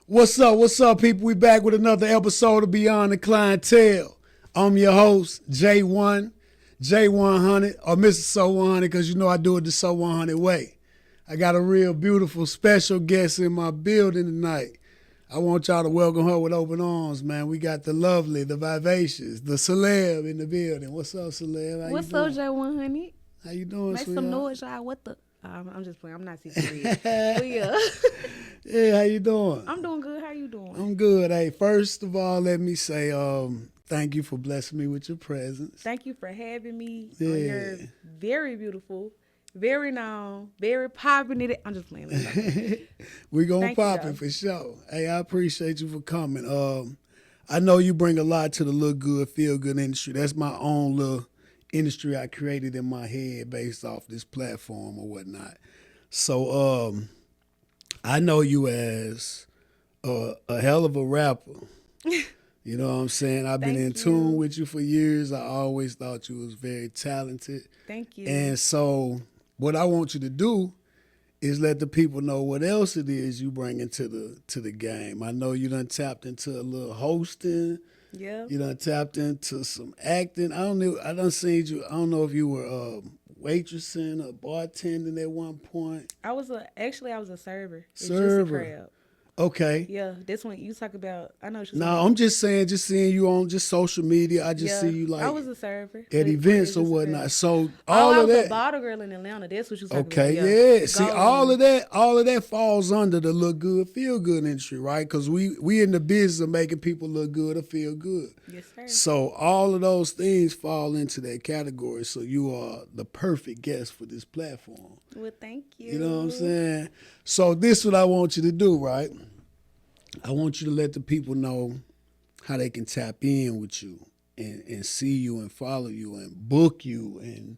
What's up, people? We back with another episode of Beyond the Clientele. I'm your host, J1, J100, or Mr. So 100, because you know I do it the So 100 way. I got a real beautiful special guest in my building tonight. I want y'all to welcome her with open arms, man. We got the lovely, the vivacious, the celeb in the building. What's up, celeb? How you What's up, doing? J100? How you doing, Make sweetheart? some noise, y'all. What the? I'm just playing. I'm not secret. But yeah, Yeah, how you doing? I'm doing good. How you doing? I'm good. Hey, first of all, let me say thank you for blessing me with your presence. Thank you for having me Yeah. on your very beautiful, very known, very popular. I'm just playing. We gonna Thank you, pop though. it for sure. Hey, I appreciate you for coming. I know you bring a lot to the look good, feel good industry. That's my own little industry I created in my head based off this platform or whatnot. So I know you as a hell of a rapper. You know what I'm saying? I've been in Thank tune you. with you for years. I always thought you was very talented. Thank you. And so what I want you to do is let the people know what else it is you bring into the game. I know you done tapped into a little hosting. Yeah. You done tapped into some acting. I don't know. I done seen you. I don't know if you were waitressing or bartending at one point. I was a server. It's Server. Juicy Crab. Okay. Yeah, this one you talk about. I know what you're No, talking I'm just saying, just seeing you on just social media. I just see you like I was a server at events or Juicy whatnot. Crab. So Oh, all I of was a that. bottle girl in Atlanta. That's what you talking Okay, about. yeah. See, Go all on. of that falls under the look good, feel good industry, right? Because we in the business of making people look good or feel good. Yes, sir. So all of those things fall into that category. So you are the perfect guest for this platform. Well, thank you. You know what I'm saying? So this is what I want you to do, right? I want you to let the people know how they can tap in with you and see you and follow you and book you and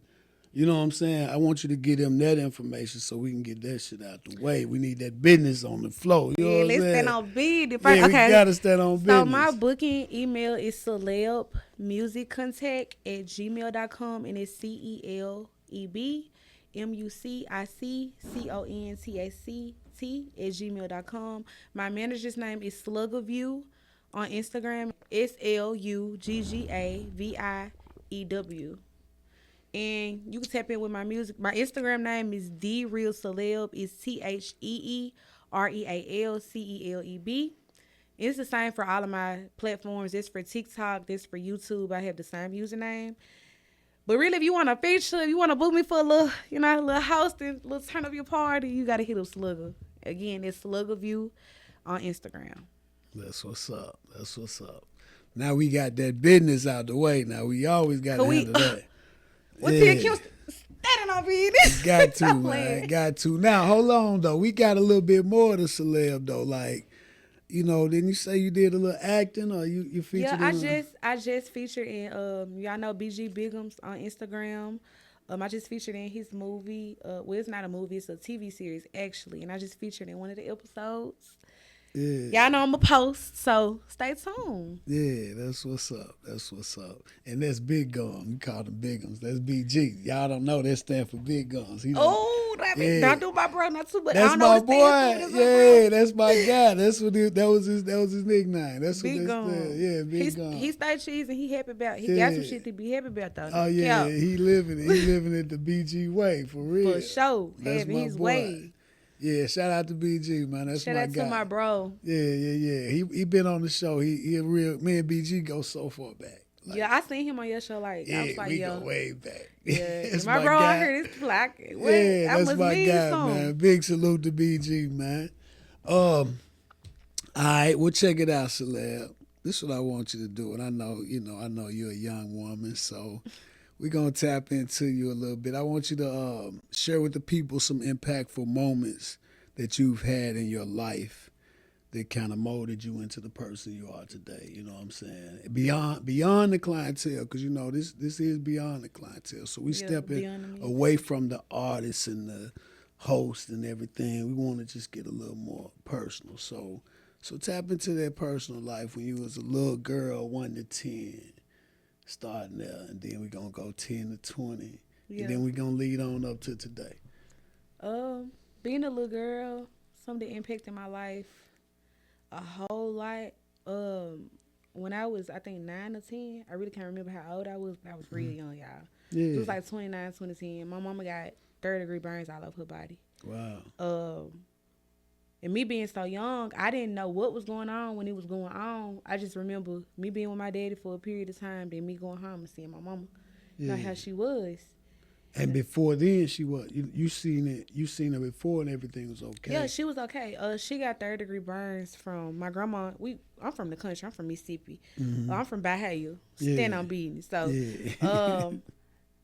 you know what I'm saying? I want you to give them that information so we can get that shit out the way. We need that business on the flow. You know what I'm let's saying? stand on business. Yeah, Okay. we gotta stand on business. So my booking email is celebmusiccontact@gmail.com and it's CELEBMUSICCONTACT at gmail.com. My manager's name is Sluggerview on Instagram. SLUGGAVIEW. And you can tap in with my music. My Instagram name is The Real Celeb. It's TheRealCeleb. It's the same for all of my platforms. It's for TikTok. This for YouTube. I have the same username. But really, if you want to feature, if you want to book me for a little, a little hosting, a little turn up your party, you got to hit up Slugger. Again, it's Sluggerview on Instagram. That's what's up. That's what's up. Now we got that business out the way. Now we always got to handle that. What's the accused? Standing on business. Got to, man. Got to. Now, hold on, though. We got a little bit more of the celeb, though. Like, didn't you say you did a little acting or you featured in? I just featured in, y'all know BG Bigums on Instagram. I just featured in his movie. Well, it's not a movie. It's a TV series, actually. And I just featured in one of the episodes. Yeah. Y'all know I'm a post, so stay tuned. Yeah, that's what's up. That's what's up. And that's Big Guns. We call them Big Guns. That's BG. Y'all don't know that stand for Big Guns. Don't do my bro, not too much. That's I don't know my what boy. Yeah, that's my guy. That's what that was his nickname. That's Big what Guns. Yeah, Big Guns. He stay cheese and he happy about. He got some shit to be happy about though. Oh yeah, he living it the BG way for real. For sure, that's having his way. Yeah, shout out to BG, man. That's shout my out guy. to my bro. Yeah. He been on the show. He a real. Me and BG go so far back. Like, yeah, I seen him on your show. Like, I was like, we go way back. Yeah, that's my bro out here. This black. That's my guy, man. Big salute to BG, man. All right, well, check it out, celeb. This is what I want you to do, and I know you're a young woman, so we're gonna tap into you a little bit. I want you to share with the people some impactful moments that you've had in your life that kind of molded you into the person you are today. You know what I'm saying? Beyond the clientele, because this is beyond the clientele. So we stepping away from the artists and the host and everything. We want to just get a little more personal. So tap into that personal life when you was a little girl, 1 to 10, starting there, and then we're gonna go 10 to 20, and then we're gonna lead on up to today. Being a little girl, something that impacted my life. A whole lot. When I was, I think 9 or 10, I really can't remember how old I was, but I was real young, y'all. It was Yeah. like 29, 2010. My mama got third-degree burns all over her body. Wow. And me being so young, I didn't know what was going on when it was going on. I just remember me being with my daddy for a period of time, then me going home and seeing my mama, Yeah. how she was. And before then, she was you seen it. You seen her before, and everything was okay. Yeah, she was okay. She got third-degree burns from my grandma. I'm from the country. I'm from Mississippi. I'm from Bahia. Stand on business. So, Yeah.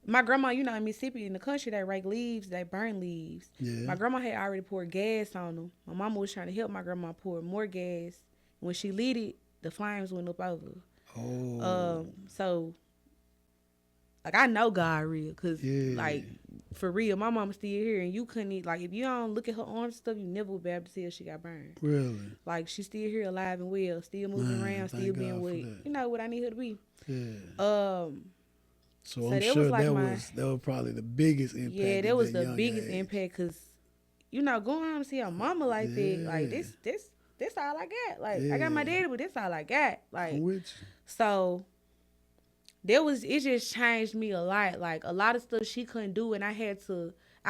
my grandma, in Mississippi, in the country, they rake leaves, they burn leaves. Yeah. My grandma had already poured gas on them. My mama was trying to help my grandma pour more gas. When she lit it, the flames went up over. Oh. So, like, I know God real, cause Yeah. like, for real, my mama still here, and you couldn't if you don't look at her arms and stuff, you never would be able to tell she got burned. Really? Like, she's still here, alive and well, still moving around, still being what I need her to be. Yeah. So I'm that sure was like that was probably the biggest impact. Yeah, that was the young biggest age. impact, cause going home to see her mama like that, like this all I got. Like, I got my daddy, but this all I got. Like, I'm with you. so it just changed me a lot. Like, a lot of stuff she couldn't do, and I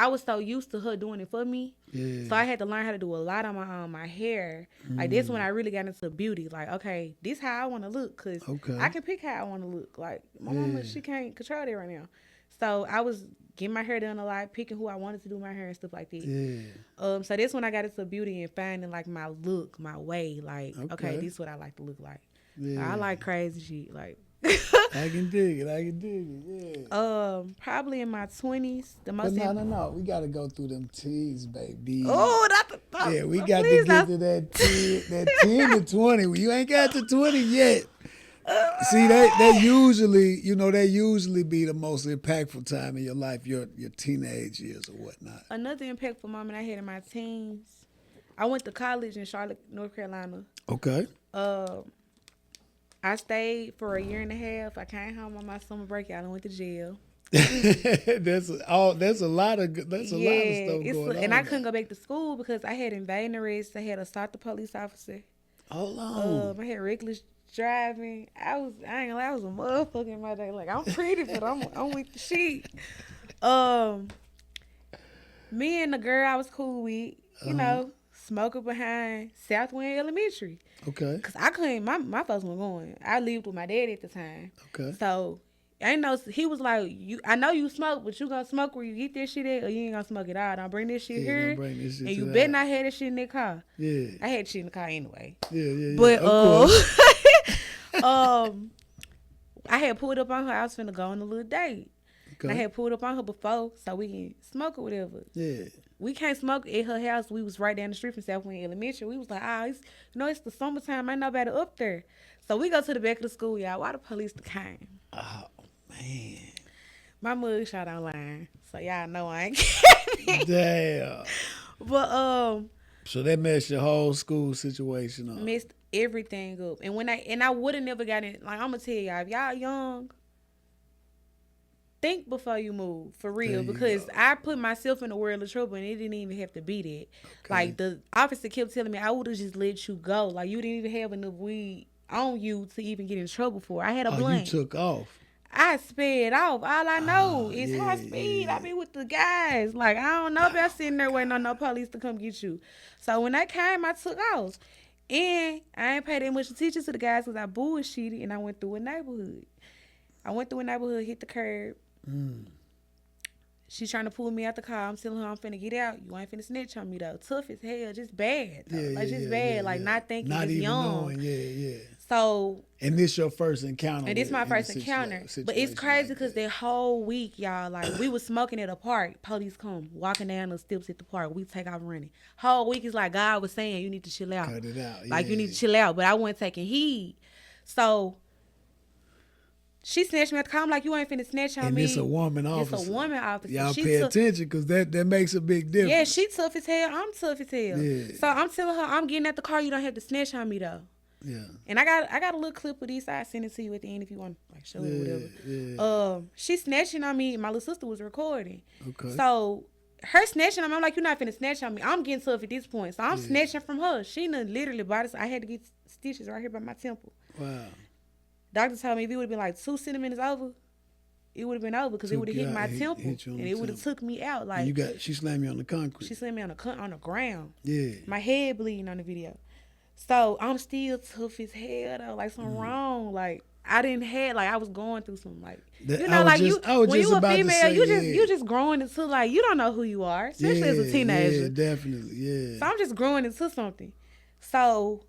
was so used to her doing it for me. Yeah. So I had to learn how to do a lot on my hair. Like, that's when I really got into beauty. Like, okay, this how I want to look, because I can pick how I want to look. Like, my mama, she can't control that right now. So I was getting my hair done a lot, picking who I wanted to do my hair and stuff like that. Yeah. So that's when I got into beauty and finding, like, my look, my way. Like, okay, this is what I like to look like. Yeah. I like crazy shit. Like, I can dig it. Yeah. Probably in my 20s. The most. But no. We gotta go through them teens, baby. Oh, not the thought. Yeah, we got to get to that 10 to 20. You ain't got to 20 yet. See, that usually be the most impactful time in your life, your teenage years or whatnot. Another impactful moment I had in my teens. I went to college in Charlotte, North Carolina. Okay. I stayed for a year and a half. I came home on my summer break. I went to jail. That's a lot of stuff going on. And I couldn't go back to school because I had invading arrests. I had assault the police officer. Hold on. I had reckless driving. I ain't gonna lie, I was a motherfucker in my day. Like, I'm pretty, but I'm with the shit. Me and the girl I was cool with, smoking behind Southwind Elementary. Okay. Cause I couldn't. My folks weren't going. I lived with my daddy at the time. Okay. So he was like, I know you smoke, but you gonna smoke where you get this shit at, or you ain't gonna smoke it out. Don't bring this shit here. Don't bring this shit and you to better not have this shit in that car. Yeah. I had shit in the car anyway. Yeah. But of course. I had pulled up on her. I was finna go on a little date. Okay. And I had pulled up on her before so we can smoke or whatever. Yeah. We can't smoke at her house. We was right down the street from Southwind Elementary. We was like, it's the summertime. Ain't nobody up there. So we go to the back of the school, y'all. Why the police came? Oh, man. My mugshot online. So y'all know I ain't kidding. Damn. But, so that messed your whole school situation up. Messed everything up. And I would have never gotten, like, I'm going to tell y'all, if y'all young, think before you move, for real, because I put myself in a world of trouble and it didn't even have to be that. Okay. Like, the officer kept telling me I would have just let you go. Like, you didn't even have enough weed on you to even get in trouble for. I had a blunt. You took off. I sped off. All I know is high speed. I be with the guys. Like, I don't know about sitting there waiting on no police to come get you. So when I came, I took off. And I ain't paid that much attention to the guys because I bullshitted and I went through a neighborhood. Hit the curb. She trying to pull me out the car. I'm telling her I'm finna get out. You ain't finna snitch on me though. Tough as hell, just bad. Not thinking, not even young. Knowing. Yeah. So. And this your first encounter. And this my first encounter. But it's crazy because that whole week, y'all, like, we was smoking at a park. Police come walking down the steps at the park. We take off running. Whole week is like God was saying, you need to chill out. Cut it out. Like, you need to chill out. But I wasn't taking heed. So. She snatched me at the car. I'm like, you ain't finna snatch on me. And it's a woman officer. It's a woman officer. Y'all pay attention because that makes a big difference. Yeah, she tough as hell. I'm tough as hell. Yeah. So I'm telling her, I'm getting at the car. You don't have to snatch on me though. Yeah. And I got a little clip of this. I send it to you at the end if you want to, like, show it or whatever. Yeah. She snatching on me. My little sister was recording. Okay. So her snatching on me, I'm like, you're not finna snatch on me. I'm getting tough at this point. So I'm snatching from her. She done literally bought us. I had to get stitches right here by my temple. Wow. Doctor told me if it would have been like 2 centimeters over, it would have been over because it would have hit my temple. And it would have took me out. Like, she slammed me on the concrete. She slammed me on the ground. Yeah. My head bleeding on the video. So I'm still tough as hell though. Like something wrong. Like I didn't have I was going through some when you a female, you just growing into you don't know who you are, especially as a teenager. Yeah, definitely. Yeah. So I'm just growing into something. So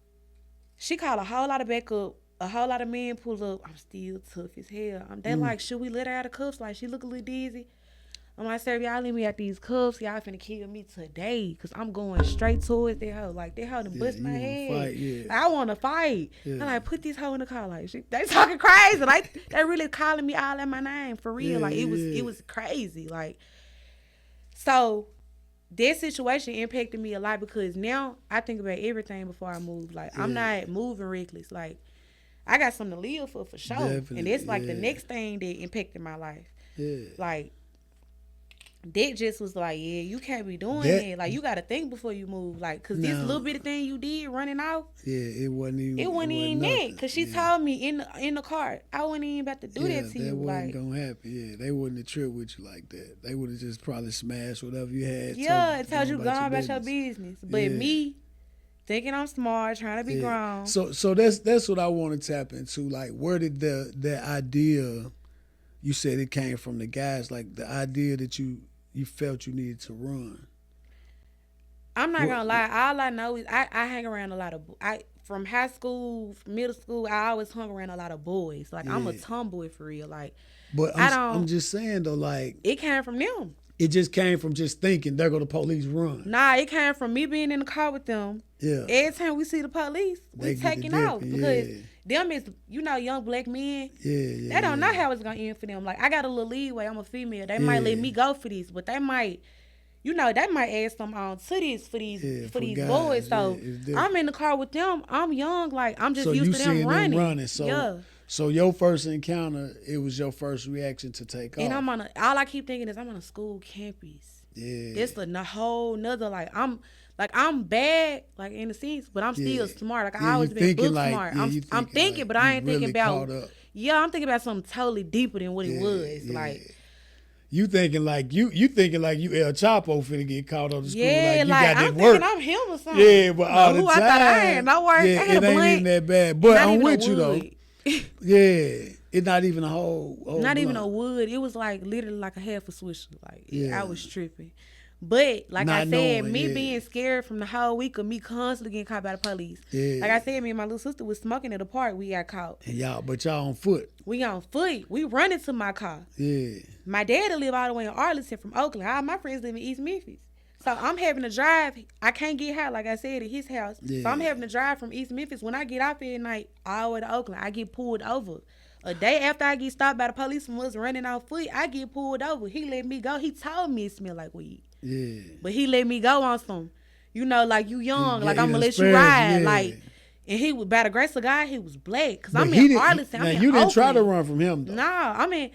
she called a whole lot of backup. A whole lot of men pull up. I'm still tough as hell. They like, should we let her out of cuffs? Like, she look a little dizzy. I'm like, sir, y'all leave me out these cuffs. Y'all finna kill me today. Because I'm going straight towards that hoe. Like, that hoe done bust my head. Fight, yeah. I want to fight. Yeah. I'm like, put this hoe in the car. Like, they talking crazy. Like, they really calling me all at my name. For real. Like, it was crazy. Like, so that situation impacted me a lot because now I think about everything before I move. Like, I'm not moving reckless. Like, I got something to live for sure. Definitely, and it's like the next thing that impacted my life. Yeah. Like, that just was like, yeah, you can't be doing that. Like, you got to think before you move. Like, because this little bit of thing you did running off. Yeah, it wasn't even that. Because she told me in the car, I wasn't even about to do that to you. That wasn't going to happen. Yeah, they wouldn't have tripped with you like that. They would have just probably smashed whatever you had. Yeah, and told you go about your business. But me, thinking I'm smart, trying to be grown. So that's what I want to tap into. Like, where did the idea, you said it came from the guys, like the idea that you felt you needed to run? I'm not going to lie. All I know is I hang around a lot of, from high school, middle school, I always hung around a lot of boys. Like, I'm a tomboy for real. Like, but I'm just saying though, like, it came from them. It just came from just thinking, there go the police, run. Nah, it came from me being in the car with them. Yeah. Every time we see the police, we taking out. Because them is, young black men. They don't know how it's going to end for them. Like, I got a little leeway. I'm a female. They might let me go for this, but they might, they might add something on to this for these guys, boys. So I'm in the car with them. I'm young. Like, I'm just used to them running. So your first encounter, it was your first reaction to take off. And all I keep thinking is I'm on a school campus. Yeah. It's a whole nother, I'm bad, like, in a sense, but I'm still smart. Like, I always been book smart. I'm thinking, but I ain't thinking about, I'm thinking about something totally deeper than what it was. Yeah. Like, you thinking like you El Chapo finna get caught on the school. Yeah, like I'm thinking I'm him or something. Yeah, but all the time. I thought I ain't. No worries. Yeah, it ain't even that bad. But I'm with you though. Yeah, it's not even a whole not even a wood. It was like literally like a half a swisher. Like, I was tripping. But like not I said, me being scared from the whole week of me constantly getting caught by the police. Yeah. Like I said, me and my little sister was smoking at a park. We got caught. And y'all on foot. We on foot. We running to my car. Yeah. My dad live all the way in Arlington from Oakland. All my friends live in East Memphis. So I'm having to drive. I can't get high, like I said, at his house. Yeah. So I'm having to drive from East Memphis. When I get off at night, all the way to Oakland, I get pulled over. A day after I get stopped by the police and was running on foot, I get pulled over. He let me go. He told me it smelled like weed. Yeah. But he let me go on some, like, you young, like, I'm going to let you ride. Yeah. Like, and he was, by the grace of God, he was black. Because I'm in Arlington. I'm in you didn't Oakland. Try to run from him, though. Nah, I'm in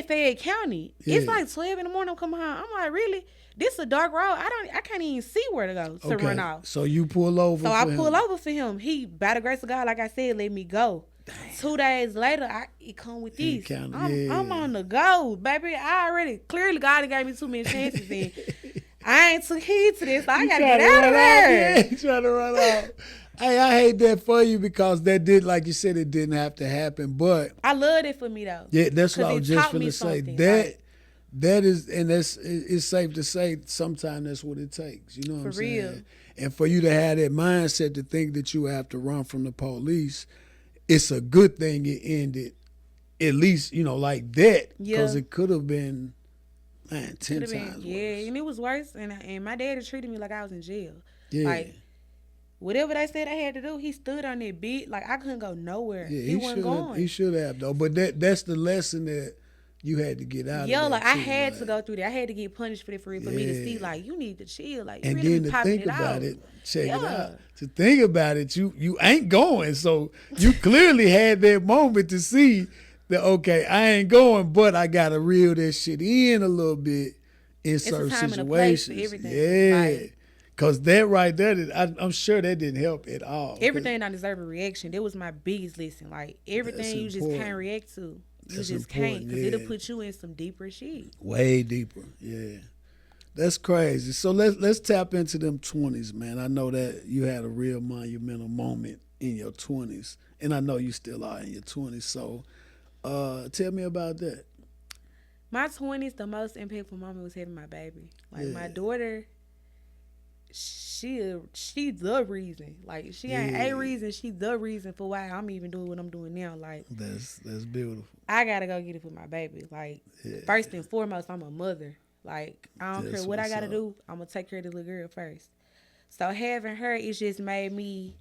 Fayette County. Yeah. It's like 12 in the morning. I'm coming home. I'm like, really? This is a dark road. I can't even see where to go to run off. So you pull over So I pull over for him. He, by the grace of God, like I said, let me go. Damn. 2 days later, it come with this. I'm on the go, baby. Clearly God gave me too many chances and I ain't took heed to this. So I gotta get out of there. Yeah, you trying to run off. Hey, I hate that for you because that did, like you said, it didn't have to happen. But I loved it for me though. Yeah, that's what I was just gonna say. That is, and it's safe to say sometimes that's what it takes. You know what I'm saying? For real. And for you to have that mindset to think that you have to run from the police, it's a good thing it ended, at least, like that. Because it could have been, 10 times worse. Yeah, and it was worse. And my daddy treated me like I was in jail. Yeah. Like, whatever they said I had to do, he stood on that beat. Like, I couldn't go nowhere. Yeah, he wasn't going. He should have, though. But that's the lesson that you had to get out of. Yeah, like, I had to go through that. I had to get punished for it for me to see, like, you need to chill. Like, you and really then to think about it, check it out. To think about it, you ain't going. So you clearly had that moment to see that, okay, I ain't going, but I got to reel that shit in a little bit in It's a certain time and a place for situations. everything. Yeah. Like Because that right there, I'm sure that didn't help at all. everything don't deserve a reaction. That was my biggest lesson. Like That's everything you just can't important. react to. You That's just can't, important, because it'll yeah. put you in some deeper shit. Way deeper, yeah. That's crazy. So let's tap into them 20s, man. I know that you had a real monumental moment in your 20s, and I know you still are in your 20s. So tell me about that. My 20s, the most impactful moment was having my baby. Like Yeah, my daughter, she the reason. Like she ain't a yeah. reason. She the reason for why I'm even doing what I'm doing now. Like That's beautiful. I gotta go get it for my baby. Like Yeah, first and foremost, I'm a mother. Like I don't care that's what I what's gotta up. do. I'm gonna take care of the little girl first. So having her, it just made me.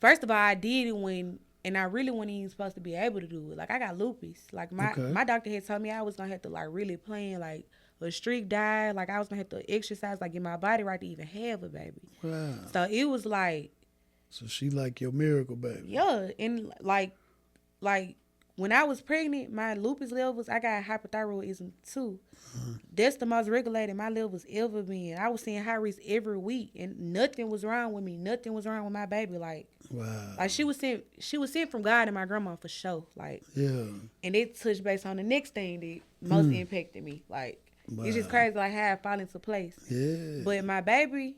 First of all, I did it when, and I really wasn't even supposed to be able to do it. Like I got lupus. Like my Okay. my doctor had told me I was gonna have to like really plan like a strict diet. Like I was gonna have to exercise, like get my body right to even have a baby. Wow. So it was like, So she like your miracle baby. yeah, and like when I was pregnant, my lupus levels, I got hypothyroidism too. That's the most regulated my levels ever been. I was seeing high risk every week, and nothing was wrong with me. Nothing was wrong with my baby. Wow. Like she was sent from God and my grandma for sure. Like, Yeah. and it touched base on the next thing that most Hmm. impacted me. Like, it's just Wow. crazy like how it fall into place. Yeah. But my baby,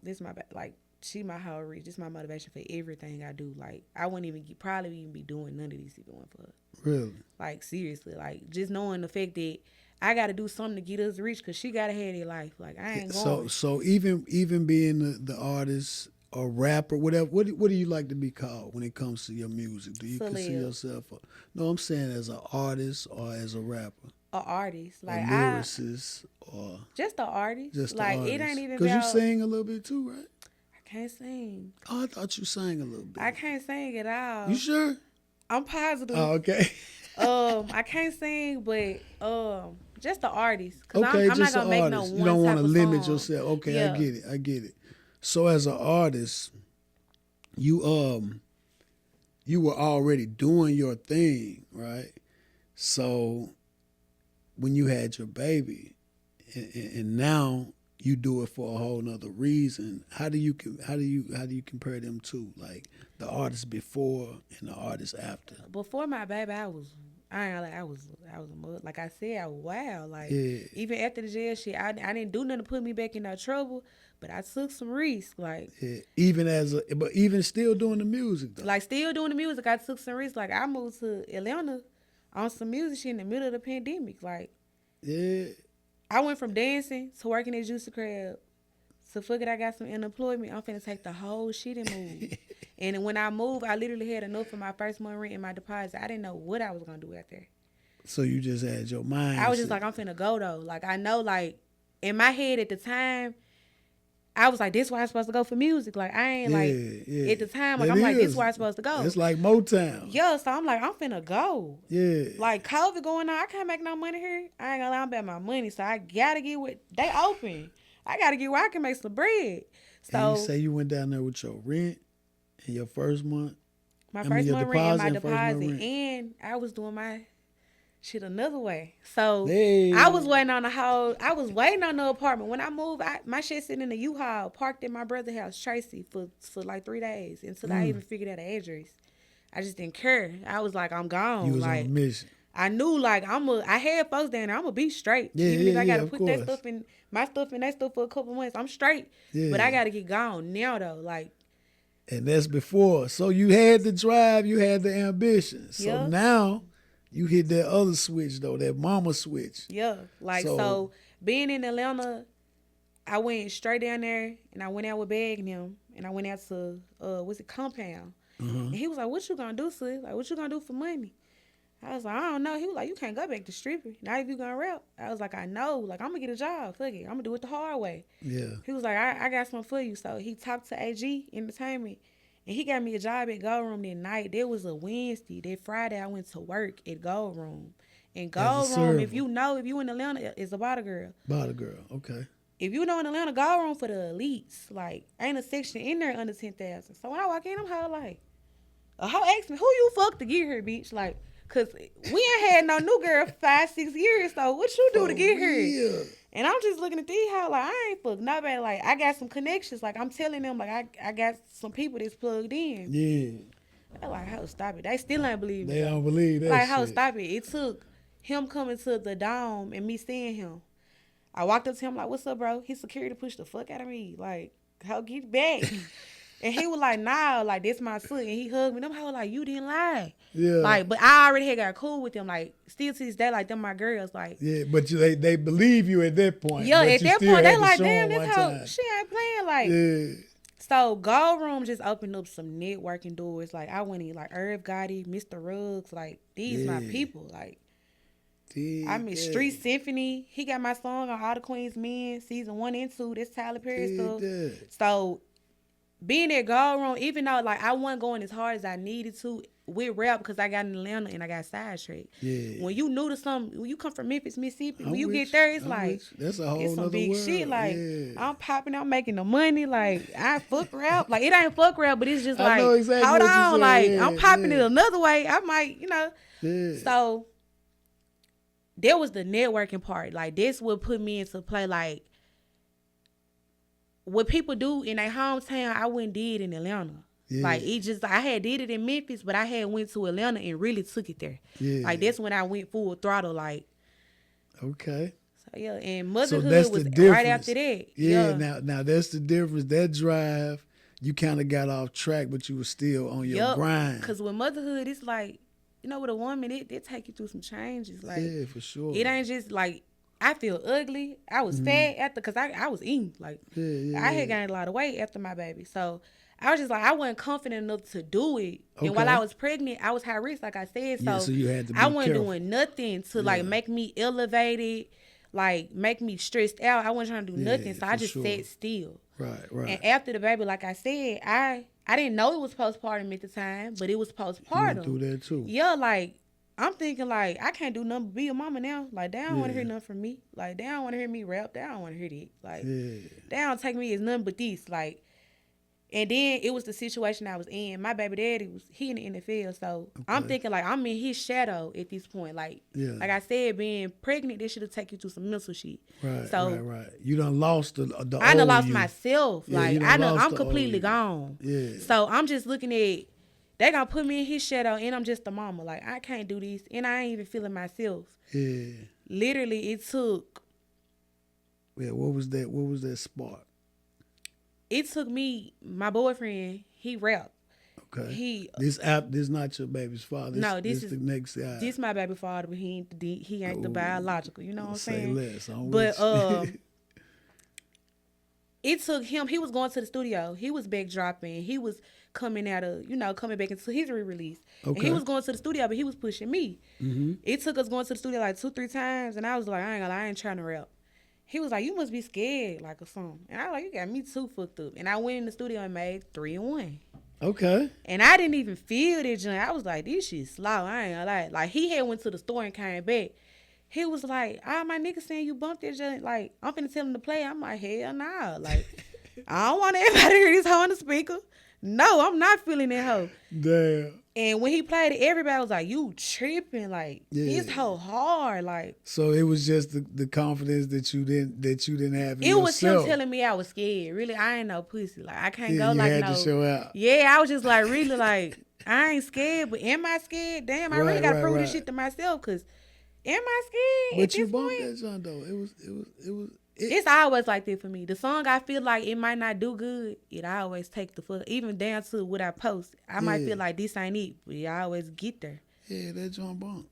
this my like she my whole reach. This my motivation for everything I do. Like, I wouldn't even probably even be doing none of these if it weren't for her. Really. Like seriously, like just knowing the fact that I got to do something to get us rich, because she got to have their life. Like I ain't So going. so even being the artist or rapper, whatever, what do you like to be called when it comes to your music? Do you consider Celeb, yourself a, no, I'm saying as an artist or as a rapper, a artist. a Like I lyricist or just an artist. just an Like it ain't artist? even Cause you about. sing a little bit too, right? I can't sing. Oh, I thought you sang a little I bit. can't sing at You all. sure? I'm positive. Oh, okay. I can't sing, but just the artist, cause Okay, I'm not just an gonna make no artist. You one don't want type to of limit song. yourself. Okay, I Yeah, get it. I get it. So as an artist, you you were already doing your thing, right? So when you had your baby, and now you do it for a whole nother reason. How do you compare them two, like the artist before and the artist after? before my baby, I ain't gonna lie, I was a mother. Like I said, I was wild. Like Yeah, even after the jail shit, I didn't do nothing to put me back in no trouble, but I took some risks. yeah. Even but even still doing the music though. Like still doing the music, I took some risks. Like I moved to Atlanta on some music shit in the middle of the pandemic. Like Yeah. I went from dancing to working at Juicy Crab. So fuck it, I got some unemployment. I'm finna take the whole shit and move. And when I moved, I literally had enough for my first month rent and my deposit. I didn't know what I was gonna do out there. So you just had your I was just mindset. like, I'm finna go though. Like I know, like in my head at the time, I was like, this why I'm supposed to go for music. Like I ain't like Yeah, yeah. at the time, like That I'm like, this is. why I'm supposed to go. It's like Motown. Yeah, so I'm like, I'm finna go. Yeah. Like COVID going on, I can't make no money here. I ain't gonna lie, I'm about my money, so I gotta get with they open. I gotta get where I can make some bread. And you So say you went down there with your rent and your first month. my I mean first your month rent and my deposit and first month deposit, rent. and I was doing my shit another way. So Hey. I was waiting on the whole. I was waiting on the apartment. When I moved, my shit sitting in the U-Haul, parked at my brother's house, Tracy, for like 3 days until I even figured out the address. I just didn't care. I was like, I'm gone. You was on a Like mission. I knew, like I had folks down there. I'm gonna be straight, Yeah, even if yeah, I yeah, gotta of put that course. stuff in my stuff and that stuff for a couple months. I'm straight, Yeah. but I gotta get gone now though. Like And that's before. So you had the drive, you had the ambition. So yeah. now you hit that other switch though, that mama switch. Yeah, like so being in Atlanta, I went straight down there and I went out with Bag and him, and I went out to what's it, Compound, and he was like, "What you gonna do, sis? Like, what you gonna do for money?" I was like, "I don't know." He was like, "You can't go back to stripping. Not if you gonna rap." I was like, "I know. Like, I'm gonna get a job. Fuck it. I'm gonna do it the hard way." Yeah. He was like, I got something for you." So he talked to AG Entertainment, and he got me a job at Gold Room that night. There was a Wednesday. That Friday, I went to work at Gold Room. And As a Gold Room, if server. you know, if you in Atlanta, is a bottle girl. Body girl. Okay. If you know in Atlanta, Gold Room for the elites. Like, ain't a section in there under 10,000. So when I walk in, I'm how like, a hoe asked me, who you fuck to get here, bitch? Like, Cause we ain't had no new girl 5-6 years. So what you do For to get here? real. And I'm just looking at these how like I ain't fuck nobody. Like I got some connections. Like I'm telling them like I got some people that's plugged in. Yeah. They're like, how stop it? They still ain't believe me. They Though. don't believe that Like how shit. stop it? It took him coming to the dome and me seeing him. I walked up to him like, what's up, bro? His security pushed the fuck out of me. Like, how get back? And he was like, nah, like, that's my son. And he hugged me. Them how like, you didn't lie. Yeah. Like, but I already had got cool with them. Like, still to this day, like, them my girls. Like, Yeah, but they believe you at that point. yeah, but at you that still point, had they to like, show damn, 'em this one how time. she ain't playing. Like, Yeah. so Gold Room just opened up some networking doors. Like, I went in, like, Irv Gotti, Mr. Ruggs. Like, these my people. Like, I mean, Street Symphony. He got my song on All the Queen's Men, season 1 and 2. That's Tyler Perry stuff. So being at Gold Room, even though like I wasn't going as hard as I needed to with rap because I got in Atlanta and I got sidetracked. Yeah. When you new to something, when you come from Memphis, Mississippi, when you with get there, it's I'm like that's a whole it's some nother big world. shit. Like Yeah. I'm popping out, making the money. Like I fuck rap. Like it ain't fuck rap, but it's just I like know exactly hold what you're on. saying. Like Yeah, I'm popping yeah. it another way. I might, Yeah. So that was the networking part. Like this would put me into play. Like what people do in their hometown, I wouldn't did in Atlanta. Yeah. Like it just I had did it in Memphis, but I had went to Atlanta and really took it there. Yeah. Like that's when I went full throttle. Like okay. So yeah, and motherhood was right after that. Yeah. Now that's the difference. That drive, you kind of got off track, but you were still on your grind. Because with motherhood, it's like with a woman, it take you through some changes. Like yeah, for sure. It ain't just like I feel ugly. I was fat after because I was eating. Like I had gained a lot of weight after my baby. So I was just like I wasn't confident enough to do it. Okay. And while I was pregnant, I was high risk, like I said. So you had to be I wasn't careful. doing nothing to like make me elevated, like make me stressed out. I wasn't trying to do nothing. So I just sat still. Right. And after the baby, like I said, I didn't know it was postpartum at the time, but it was postpartum. You went through that too. Yeah, like I'm thinking like I can't do nothing but be a mama now. Like they don't want to hear nothing from me. Like they don't want to hear me rap. They don't want to hear that. Like they don't take me as nothing but this. Like, and then it was the situation I was in. My baby daddy he in the NFL, so I'm thinking like I'm in his shadow at this point. Like, like I said, being pregnant, this should have taken you through some mental shit. Right. So right. You done lost the I done lost you. myself. Yeah, like I'm completely gone. Yeah. So I'm just looking at. They gonna put me in his shadow, and I'm just a mama. Like I can't do this, and I ain't even feeling myself. Yeah. Literally, it took. Yeah. What was that spark? It took me. My boyfriend. He rapped. Okay. This not your baby's father. This is the next guy. This my baby father, but he ain't the biological. You know what I'm saying? Say less. But it took him. He was going to the studio. He was backdropping. He was coming back into his re-release. Okay. And he was going to the studio, but he was pushing me. Mm-hmm. It took us going to the studio like 2-3 times, and I was like, I ain't gonna lie, I ain't trying to rap. He was like, you must be scared, like a song. And I was like, you got me too fucked up. And I went in the studio and made 3 and 1. Okay. And I didn't even feel that joint. I was like, this shit slow. I ain't gonna lie. Like he had went to the store and came back. He was like, my nigga saying you bumped that joint. Like, I'm finna tell him to play. I'm like, hell nah. Like, I don't want everybody to hear this hoe on the speaker. No, I'm not feeling that hoe. Damn. And when he played it, everybody was like, you tripping. Like, this hoe hard. Like. So it was just the confidence that you didn't have in yourself. It was him telling me I was scared. Really, I ain't no pussy. Like, I can't go like no. You had to show out. Yeah, I was just like, really, like, I ain't scared, but am I scared? Damn, I really gotta prove this shit to myself, because am I scared? But you bumped that song though. It was. It's always like that for me. The song I feel like it might not do good, it always take the fuck. Even down to what I post, I might feel like this ain't it, but I always get there. Yeah, that joint bump.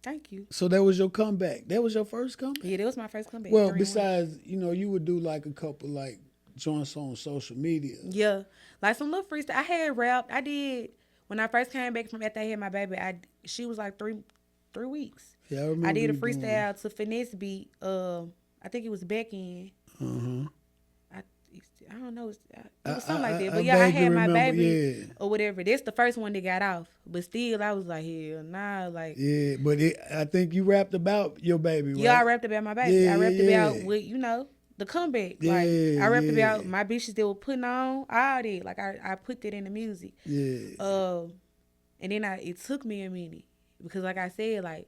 Thank you. So that was your comeback. That was your first comeback. Yeah, that was my first comeback. Well, besides, you would do like a couple like joints on social media. Yeah, like some little freestyle. I had rapped. I did when I first came back from after I had my baby. She was like 3 weeks. Yeah, I remember. I did a freestyle to Finesse beat. I think it was back in. I don't know. It was something like that. But yeah, I had my baby or whatever. That's the first one that got off. But still, I was like, hell nah. Like, yeah, but I think you rapped about your baby, right? Yeah, I rapped about my baby. Yeah, I rapped about what, the comeback. Yeah, like, I rapped about my bitches that were putting on, all that. Like, I put that in the music. Yeah. And then it took me a minute. because like I said, like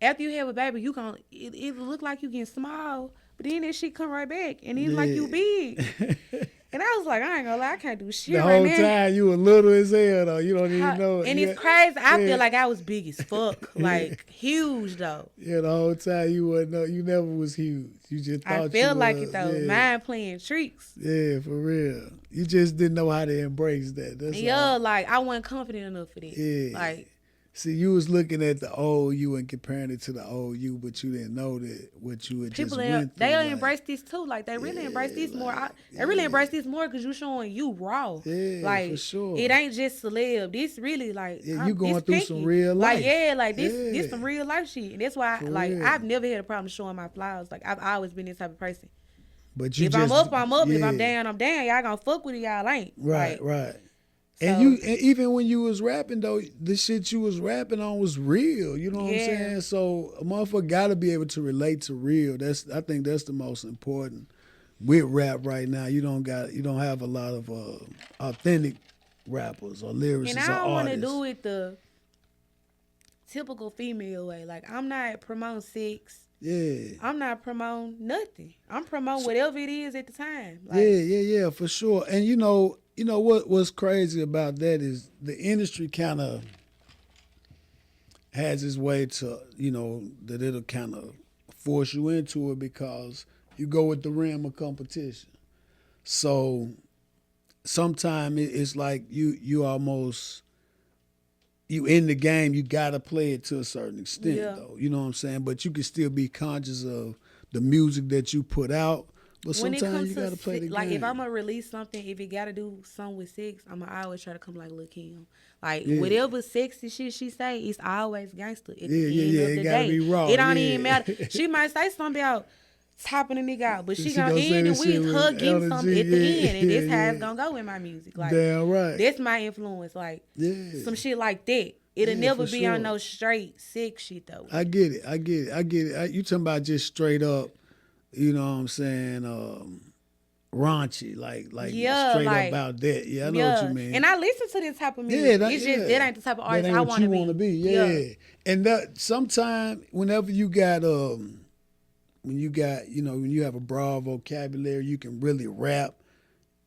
after you have a baby, you gon' it look like you getting small, but then that shit come right back, and it's like you big. Yeah. And I was like, I ain't gonna lie, I can't do The shit right whole now. time you were little as hell though. You don't even know it. And Yeah. it's crazy. I Yeah. feel like I was big as fuck, Yeah. like huge though. Yeah, the whole time you wasn't know, you never was huge. You just I thought you feel like was. it though. Yeah. Mind playing tricks. Yeah, for real. You just didn't know how to embrace that. That's Yeah, all. like I wasn't confident enough for that. Yeah. Like See, you was looking at the old you and comparing it to the old you, but you didn't know that what you had people, just went through. they Like, embrace this too. Like they really embrace this more. like, They really embrace this more because you showing you raw. yeah, for Like sure. it ain't just celeb. This really like Yeah, you this going through some pinky. real life. Like yeah, like this Yeah. some real life shit. And that's why For like real. I've never had a problem showing my flaws. Like I've always been this type of person. But you If just, I'm up, I'm up. If I'm yeah. down, I'm down. Y'all gonna fuck with it, y'all ain't. Right, Like, right. so, And even when you was rapping though, the shit you was rapping on was real. You know what I'm Yeah. saying? So a motherfucker got to be able to relate to real. I think that's the most important with rap right now. You don't have a lot of authentic rappers or lyricists and or I don't want to artists. do it the typical female way. Like I'm not promoting sex. Yeah. I'm not promoting nothing. I'm promoting whatever it is at the time. Like, Yeah, for sure. And you know what's crazy about that is the industry kind of has its way to, that it'll kind of force you into it because you go with the rim of competition. So sometimes it's like you almost you in the game, you gotta play it to a certain extent though. You know what I'm saying? But you can still be conscious of the music that you put out. But when it sometimes comes you to gotta play the like game. if I'm gonna release something, if it gotta do something with sex, I'ma always try to come like Lil Kim. Like whatever sexy shit she say, it's always gangster. At the end of It the gotta day, be raw. it don't even matter. She might say something about topping a nigga out, but she gonna gonna say end it this shit with with her getting something at the energy. end, and that's how Yeah. it's gonna go in my music. Like Damn right. that's my influence. Like Yeah. some shit like that. It'll Yeah, never for be sure. on no straight sex shit though. I get it. You talking about just straight up, you know what I'm saying, raunchy, like Yeah, straight like, up about that. Yeah, I know what you mean. And I listen to this type of music. Yeah, It's just that ain't the type of that artist ain't I what want you to be. want to be. Yeah. And that sometime whenever you got when you have a broad vocabulary, you can really rap.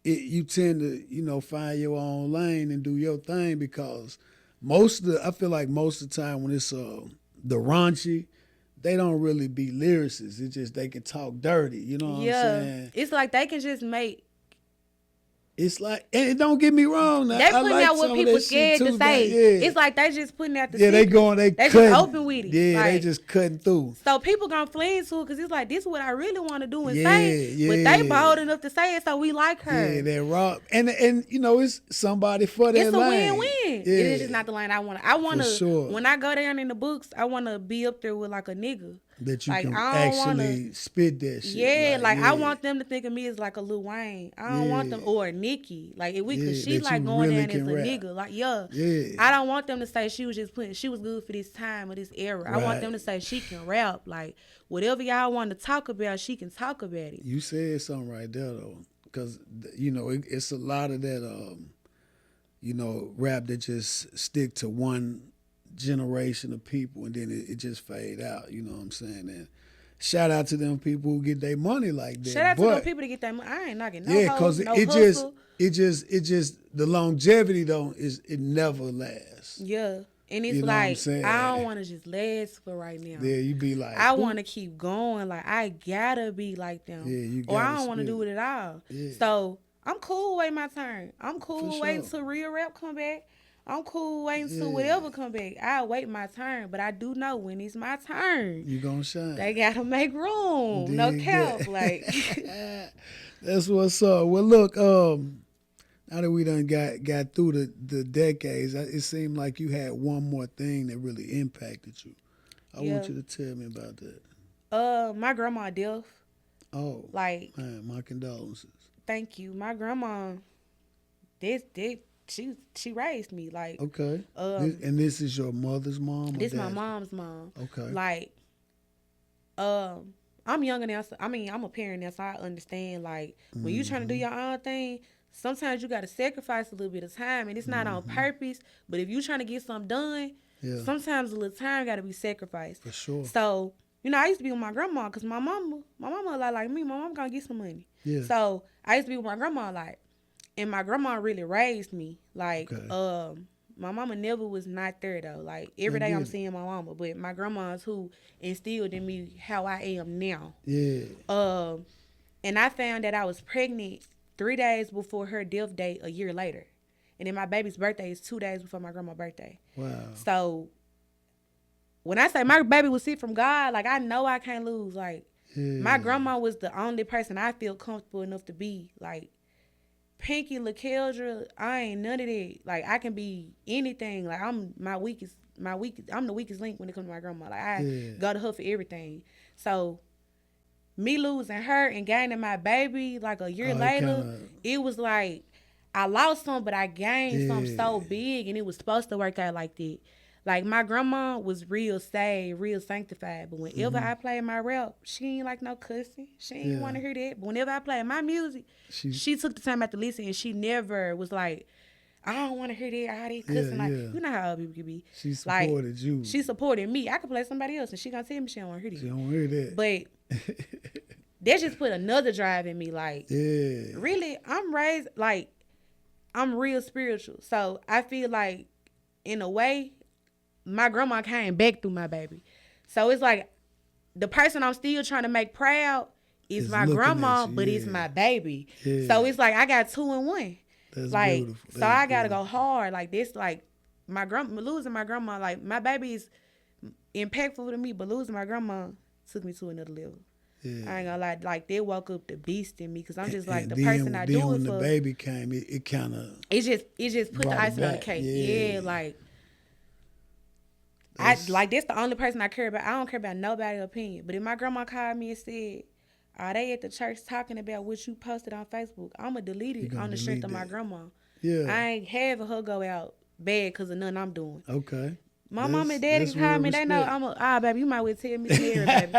You tend to find your own lane and do your thing because I feel like most of the time when it's the raunchy, they don't really be lyricists. It's just they can talk dirty. You know what I'm saying? It's like they can just make. It's like, and don't get me wrong. Now, They I putting like out what some of people that shit scared to too, say. yeah. It's like they just putting out the Yeah, they secret. They cutting. just open with it. Yeah, like, they just cutting through. So people gonna flee into it because it's like this is what I really want to do and Yeah, say. But they yeah. bold enough to say it, so we like her. Yeah, they're raw, and it's somebody for that It's a lane. win-win. Yeah. It is just not the lane I want. I want to. sure. When I go down in the books, I want to be up there with like a nigga. That you Like, can I don't actually spit that shit. Yeah, like yeah. I want them to think of me as like a Lil Wayne. I don't want them or a Nicki. Like if we Yeah, could, she that like you going really down as a can rap. nigga. Like yeah. I don't want them to say she was good for this time or this era. I want Right. them to say she can rap. Like whatever y'all want to talk about, she can talk about it. You said something right there though, because it's a lot of that rap that just stick to one generation of people and then it just fade out. You know what I'm saying? And shout out to them people who get their money like that. Shout out to those people to get that money. I ain't knocking no because hoe, no it hustle. just the longevity it never lasts. Yeah. And it's You know what I'm like saying? I don't want to just last for right now. Yeah, you be like, I want to keep going. Like I gotta be like them. Yeah, you or I gotta don't want to spit do it at all. Yeah. So I'm cool waiting my turn. I'm cool For waiting sure. till real rap come back. I'm cool waiting Yeah. till whatever come back. I'll wait my turn, but I do know when it's my turn. You gonna shine. They gotta make room. No Dig cap. that. Like That's what's up. Well, look, now that we done got through the decades, it seemed like you had one more thing that really impacted you. I want you to tell me about that. my grandma deaf. Oh, Like man, my condolences. thank you. My grandma she raised me. Like Okay. This is your mother's mom? This my mom's mom. Okay. Like, I'm younger now. I'm a parent now, so I understand. Like, when you trying to do your own thing, sometimes you got to sacrifice a little bit of time, and it's not on purpose. But if you trying to get something done, sometimes a little time got to be sacrificed. For sure. So, I used to be with my grandma because my mama a lot like me. My mama gonna get some money. Yeah. So I used to be with my grandma a lot, and my grandma really raised me. Like, my mama never was not there though. Like every day I'm seeing my mama, but my grandma's who instilled in me how I am now. Yeah. And I found that I was pregnant 3 days before her death date a year later. And then my baby's birthday is 2 days before my grandma's birthday. Wow. So when I say my baby was sent from God, like I know I can't lose. Like my grandma was the only person I feel comfortable enough to be. Like Pinky, LaKeldra, I ain't none of that. Like I can be anything. Like I'm the weakest link when it comes to my grandma. Like I go to her for everything. So me losing her and gaining my baby like a year later, it was like I lost some, but I gained something so big, and it was supposed to work out like that. Like my grandma was real saved, real sanctified, but whenever I played my rap, she ain't like no cussing. She ain't want to hear that. But whenever I played my music, she took the time out to listen, and she never was like, I don't want to hear that, all that cussing. Like, you know how other people can be. She supported you. She supported me. I could play somebody else, and she gonna tell me she don't want to hear that. She don't hear that. But that just put another drive in me. Like, really, I'm raised, like, I'm real spiritual. So I feel like, in a way, my grandma came back through my baby. So it's like, the person I'm still trying to make proud is my grandma, but it's my baby. So it's like, I got 2 in 1. That's like, beautiful. So I gotta go hard. Like this, like losing my grandma, like my baby is impactful to me, but losing my grandma took me to another level. I ain't gonna lie, like they woke up the beast in me, because I'm just like the person I do it for. When the baby came, it kind of it just put the icing on the cake. Yeah, like that's the only person I care about. I don't care about nobody's opinion. But if my grandma called me and said, "Are they at the church talking about what you posted on Facebook?" I'ma delete it on the strength of my grandma. Yeah, I ain't having her go out bad because of nothing I'm doing. Okay. My mom and daddy call me. They know I'm baby, you might well tell Miss Mary, baby.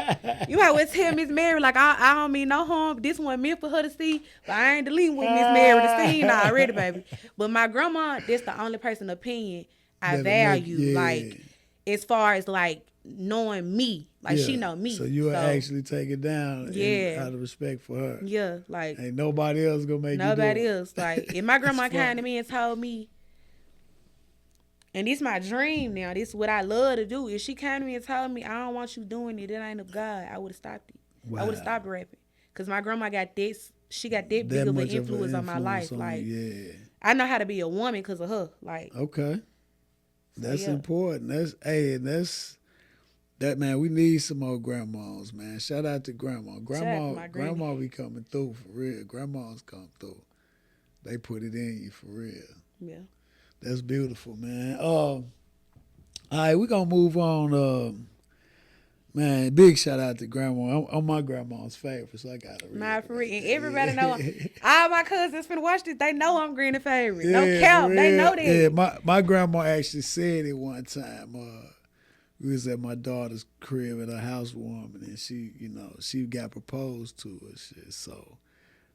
You might well tell Miss Mary, like, I don't mean no harm. This one meant for her to see, but I ain't deleting with Miss Mary to see already, baby. But my grandma, that's the only person opinion I value. Like, as far as, like, knowing me. Like, she know me. So you actually take it down out of respect for her. Yeah, like. Ain't nobody else gonna make nobody else. Like, if my grandma came to me and told me, and this my dream now, this is what I love to do. If she came to me and told me, I don't want you doing it, that ain't of God, I would have stopped it. Wow. I would have stopped rapping. Because my grandma got this, she got that big of an influence on my life. Like, I know how to be a woman because of her. Like, okay. That's important. That, man, we need some more grandmas, man. Shout out to grandma. Grandma be coming through for real. Grandmas come through. They put it in you for real. Yeah. That's beautiful, man. All right, we're going to move on. Man, big shout out to grandma. I'm my grandma's favorite, so I got to read it. For real. And everybody know, all my cousins finna watch this, they know I'm granny favorite. No cap, they know that. Yeah, my grandma actually said it one time. We was at my daughter's crib at her housewarming, and she got proposed to and shit, so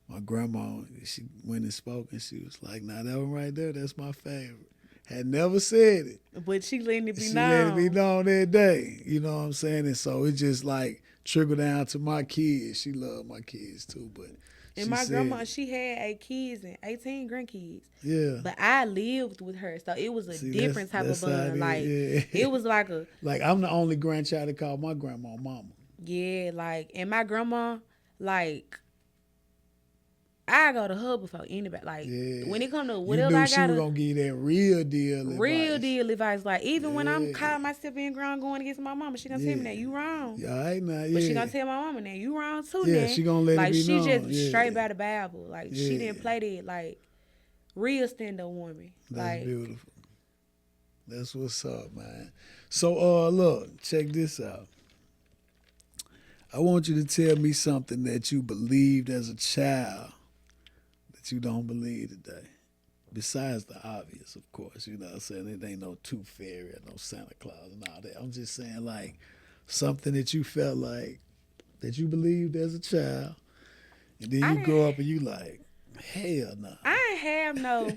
my grandma, she went and spoke, and she was like, "Nah, that one right there, that's my favorite." Had never said it. But she letting it be known. She let it be known that day. You know what I'm saying? And so it just like trickled down to my kids. She loved my kids too. And my grandma, she had 8 kids and 18 grandkids. Yeah. But I lived with her, so it was a different type of bond. Like, it was like a... Like, I'm the only grandchild that called my grandma mama. Yeah, like, and my grandma, like... I go to her before anybody. Like, when it come to whatever I got, she was gonna give you that real deal advice. Like, even when I'm calling myself being grown going against my mama, she gonna tell me that you wrong. Yeah, I ain't not. But she gonna tell my mama that you wrong too. Yeah, she gonna let it be known. Like, she just straight by the Bible. Like, she didn't play that. Like, real stand-up woman. That's beautiful. That's what's up, man. So, look, check this out. I want you to tell me something that you believed as a child you don't believe today. Besides the obvious, of course. You know what I'm saying? It ain't no tooth fairy or no Santa Claus and all that. I'm just saying, like, something that you felt like that you believed as a child, and then you grow up and you like, Hell no. I ain't have no.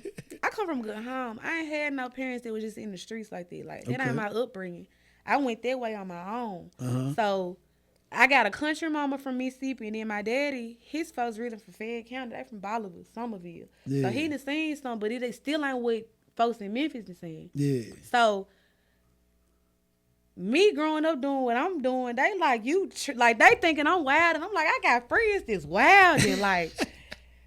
I come from a good home. I ain't had no parents that was just in the streets like that. Like that ain't Okay. my upbringing. I went that way on my own. Uh-huh. So I got a country mama from Mississippi, and then my daddy, his folks really from Fayette County. They from Bolivar, Somerville. So he Yeah. done seen some, but it still ain't what folks in Memphis done seen. Yeah. So me growing up doing what I'm doing, they like you, like they thinking I'm wild, and I'm like, I got friends that's wild, and like,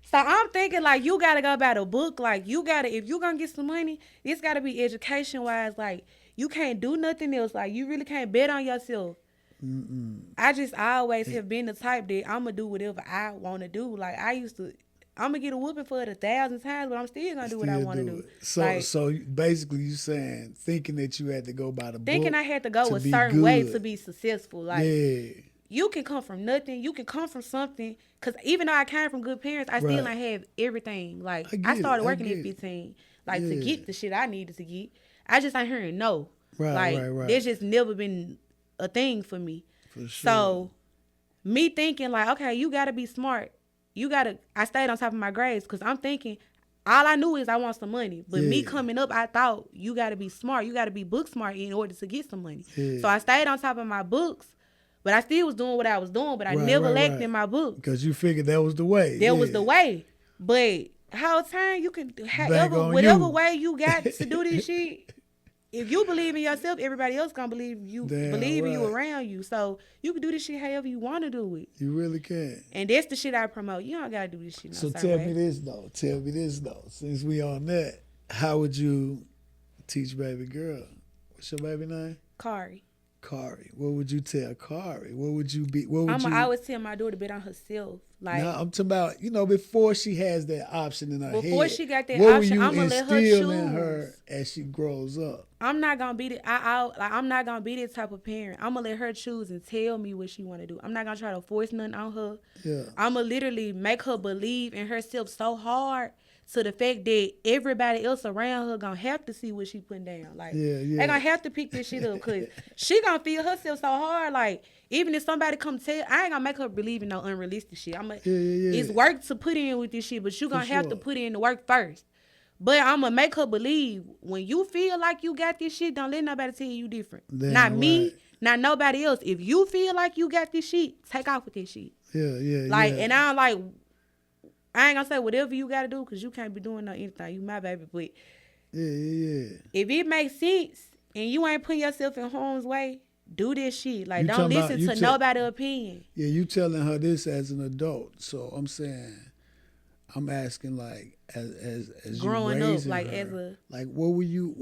so I'm thinking like you gotta go by the book, like you gotta, if you gonna get some money, it's gotta be education wise, like you can't do nothing else, like you really can't bet on yourself. Mm-mm. I just always have been the type that I'm gonna do whatever I want to do. Like I used to, I'm gonna get a whooping for it 1,000 times, but I'm still gonna do what I want to do. So, Like, basically, you saying thinking that you had to go by the thinking book I had to go to a be certain way good. to be successful. Like, Yeah. you can come from nothing. You can come from something. Cause even though I came from good parents, I still Right. ain't have everything. Like I I get started it. I working get at it. 15, like to Yeah. get the shit I needed to get. I just ain't hearing no. Right. Like Right. there's Right. just never been a thing for me. For sure. So me thinking like, okay, you gotta be smart. I stayed on top of my grades because I'm thinking all I knew is I want some money. But me Yeah. coming up, I thought you gotta be smart. You gotta be book smart in order to get some money. Yeah. So I stayed on top of my books, but I still was doing what I was doing, but I Right, never right, lacked right. in my books. Because you figured that was the way. That was Yeah. the way. But how time you can Back on whatever you. way you got to do this shit. If you believe in yourself, everybody else gonna believe in you Damn right. around you. So you can do this shit however you want to do it. You really can. And that's the shit I promote. You don't gotta do this shit no So certain tell way. me this though. Tell me this though. Since we on that, how would you teach baby girl? What's your baby name? Kari. Kari. What would you tell Kari? What would you be? What would I you? always tell my daughter to bet on herself. Like Now I'm talking about before she has that option in her head. before she got that what option, will I'ma you let her instill in choose. her as she grows up? I'm not gonna be the I'm not gonna be that type of parent. I'm gonna let her choose and tell me what she wanna do. I'm not gonna try to force nothing on her. Yeah. I'm gonna literally make her believe in herself so hard to the fact that everybody else around her gonna have to see what she putting down. Like they gonna have to pick this shit up because she gonna feel herself so hard. Like even if somebody come tell, I ain't gonna make her believe in no unrealistic shit. It's work to put in with this shit, but you gonna have to put in the work first. But I'm gonna make her believe when you feel like you got this shit, don't let nobody tell you different. Damn not me, right. not nobody else. If you feel like you got this shit, take off with this shit. Yeah. Like, and I ain't gonna say whatever you gotta do because you can't be doing no anything. You my baby, but Yeah. if it makes sense and you ain't putting yourself in harm's way, do this shit. Like, You don't talking about- listen you to nobody's opinion. Yeah, you telling her this as an adult. So I'm saying, I'm asking like as Growing you up, raising like, her, as a- like what were you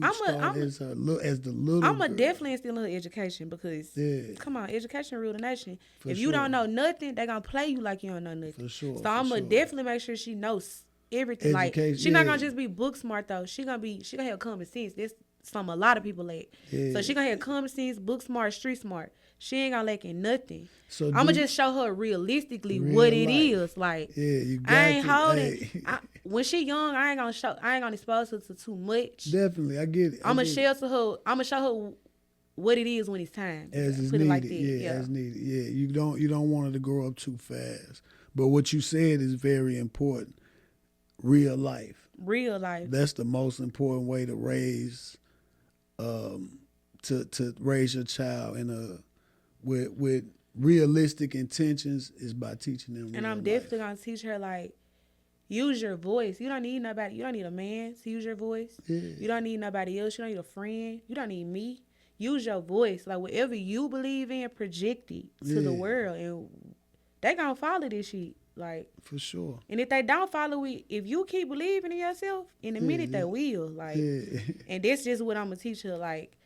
start as a little I'm gonna girl? definitely instill in her education because, Yeah. come on, education rule the nation. For If sure. you don't know nothing, they gonna play you like you don't know nothing. For sure, So for I'm gonna sure. definitely make sure she knows everything. Like, Education, she not gonna yeah. just be book smart though. She gonna have common sense. That's something a lot of people lack. Yeah. So she gonna have common sense, book smart, street smart. She ain't gonna lack in nothing. So I'm gonna do- just show her realistically Real what it life. is. Like, Yeah, you got I ain't to. holding. Hey. When she young, I ain't gonna expose her to too much. Definitely, I get it. I'm gonna get it. shelter her. I'm gonna show her what it is when it's time. As is Put needed. it like that. Yeah, as needed. Yeah, you don't want her to grow up too fast. But what you said is very important. Real life. Real life. That's the most important way to raise, to raise your child in with realistic intentions is by teaching them. And real I'm life. definitely gonna teach her like, use your voice. You don't need nobody. You don't need a man to use your voice. Yeah. You don't need nobody else. You don't need a friend. You don't need me. Use your voice. Like whatever you believe in, project it to the Yeah. world, and they gonna follow this shit. Like, For sure. and if they don't follow it, if you keep believing in yourself, in a minute they will. Like, Yeah. and that's just what I'm gonna teach her. Like,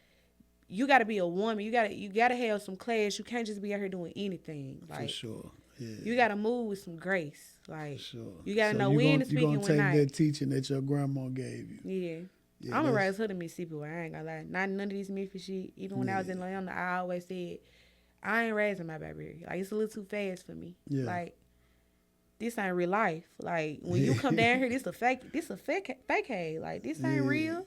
you gotta be a woman. You gotta have some class. You can't just be out here doing anything. Like, For sure. Yeah. you gotta move with some grace. Like, For sure. you gotta So know you when gonna, to speak you and gonna when take not. that teaching that your grandma gave you. Yeah. Yeah, I'm gonna that's- raise her to Mississippi. I ain't gonna lie. Not none of these Memphis shit. Even when I was in Atlanta, I always said, I ain't raising my baby. Like, it's a little too fast for me. Yeah. Like, this ain't real life. Like, when you come down here, this a fake hay. Like, this ain't Yeah. real.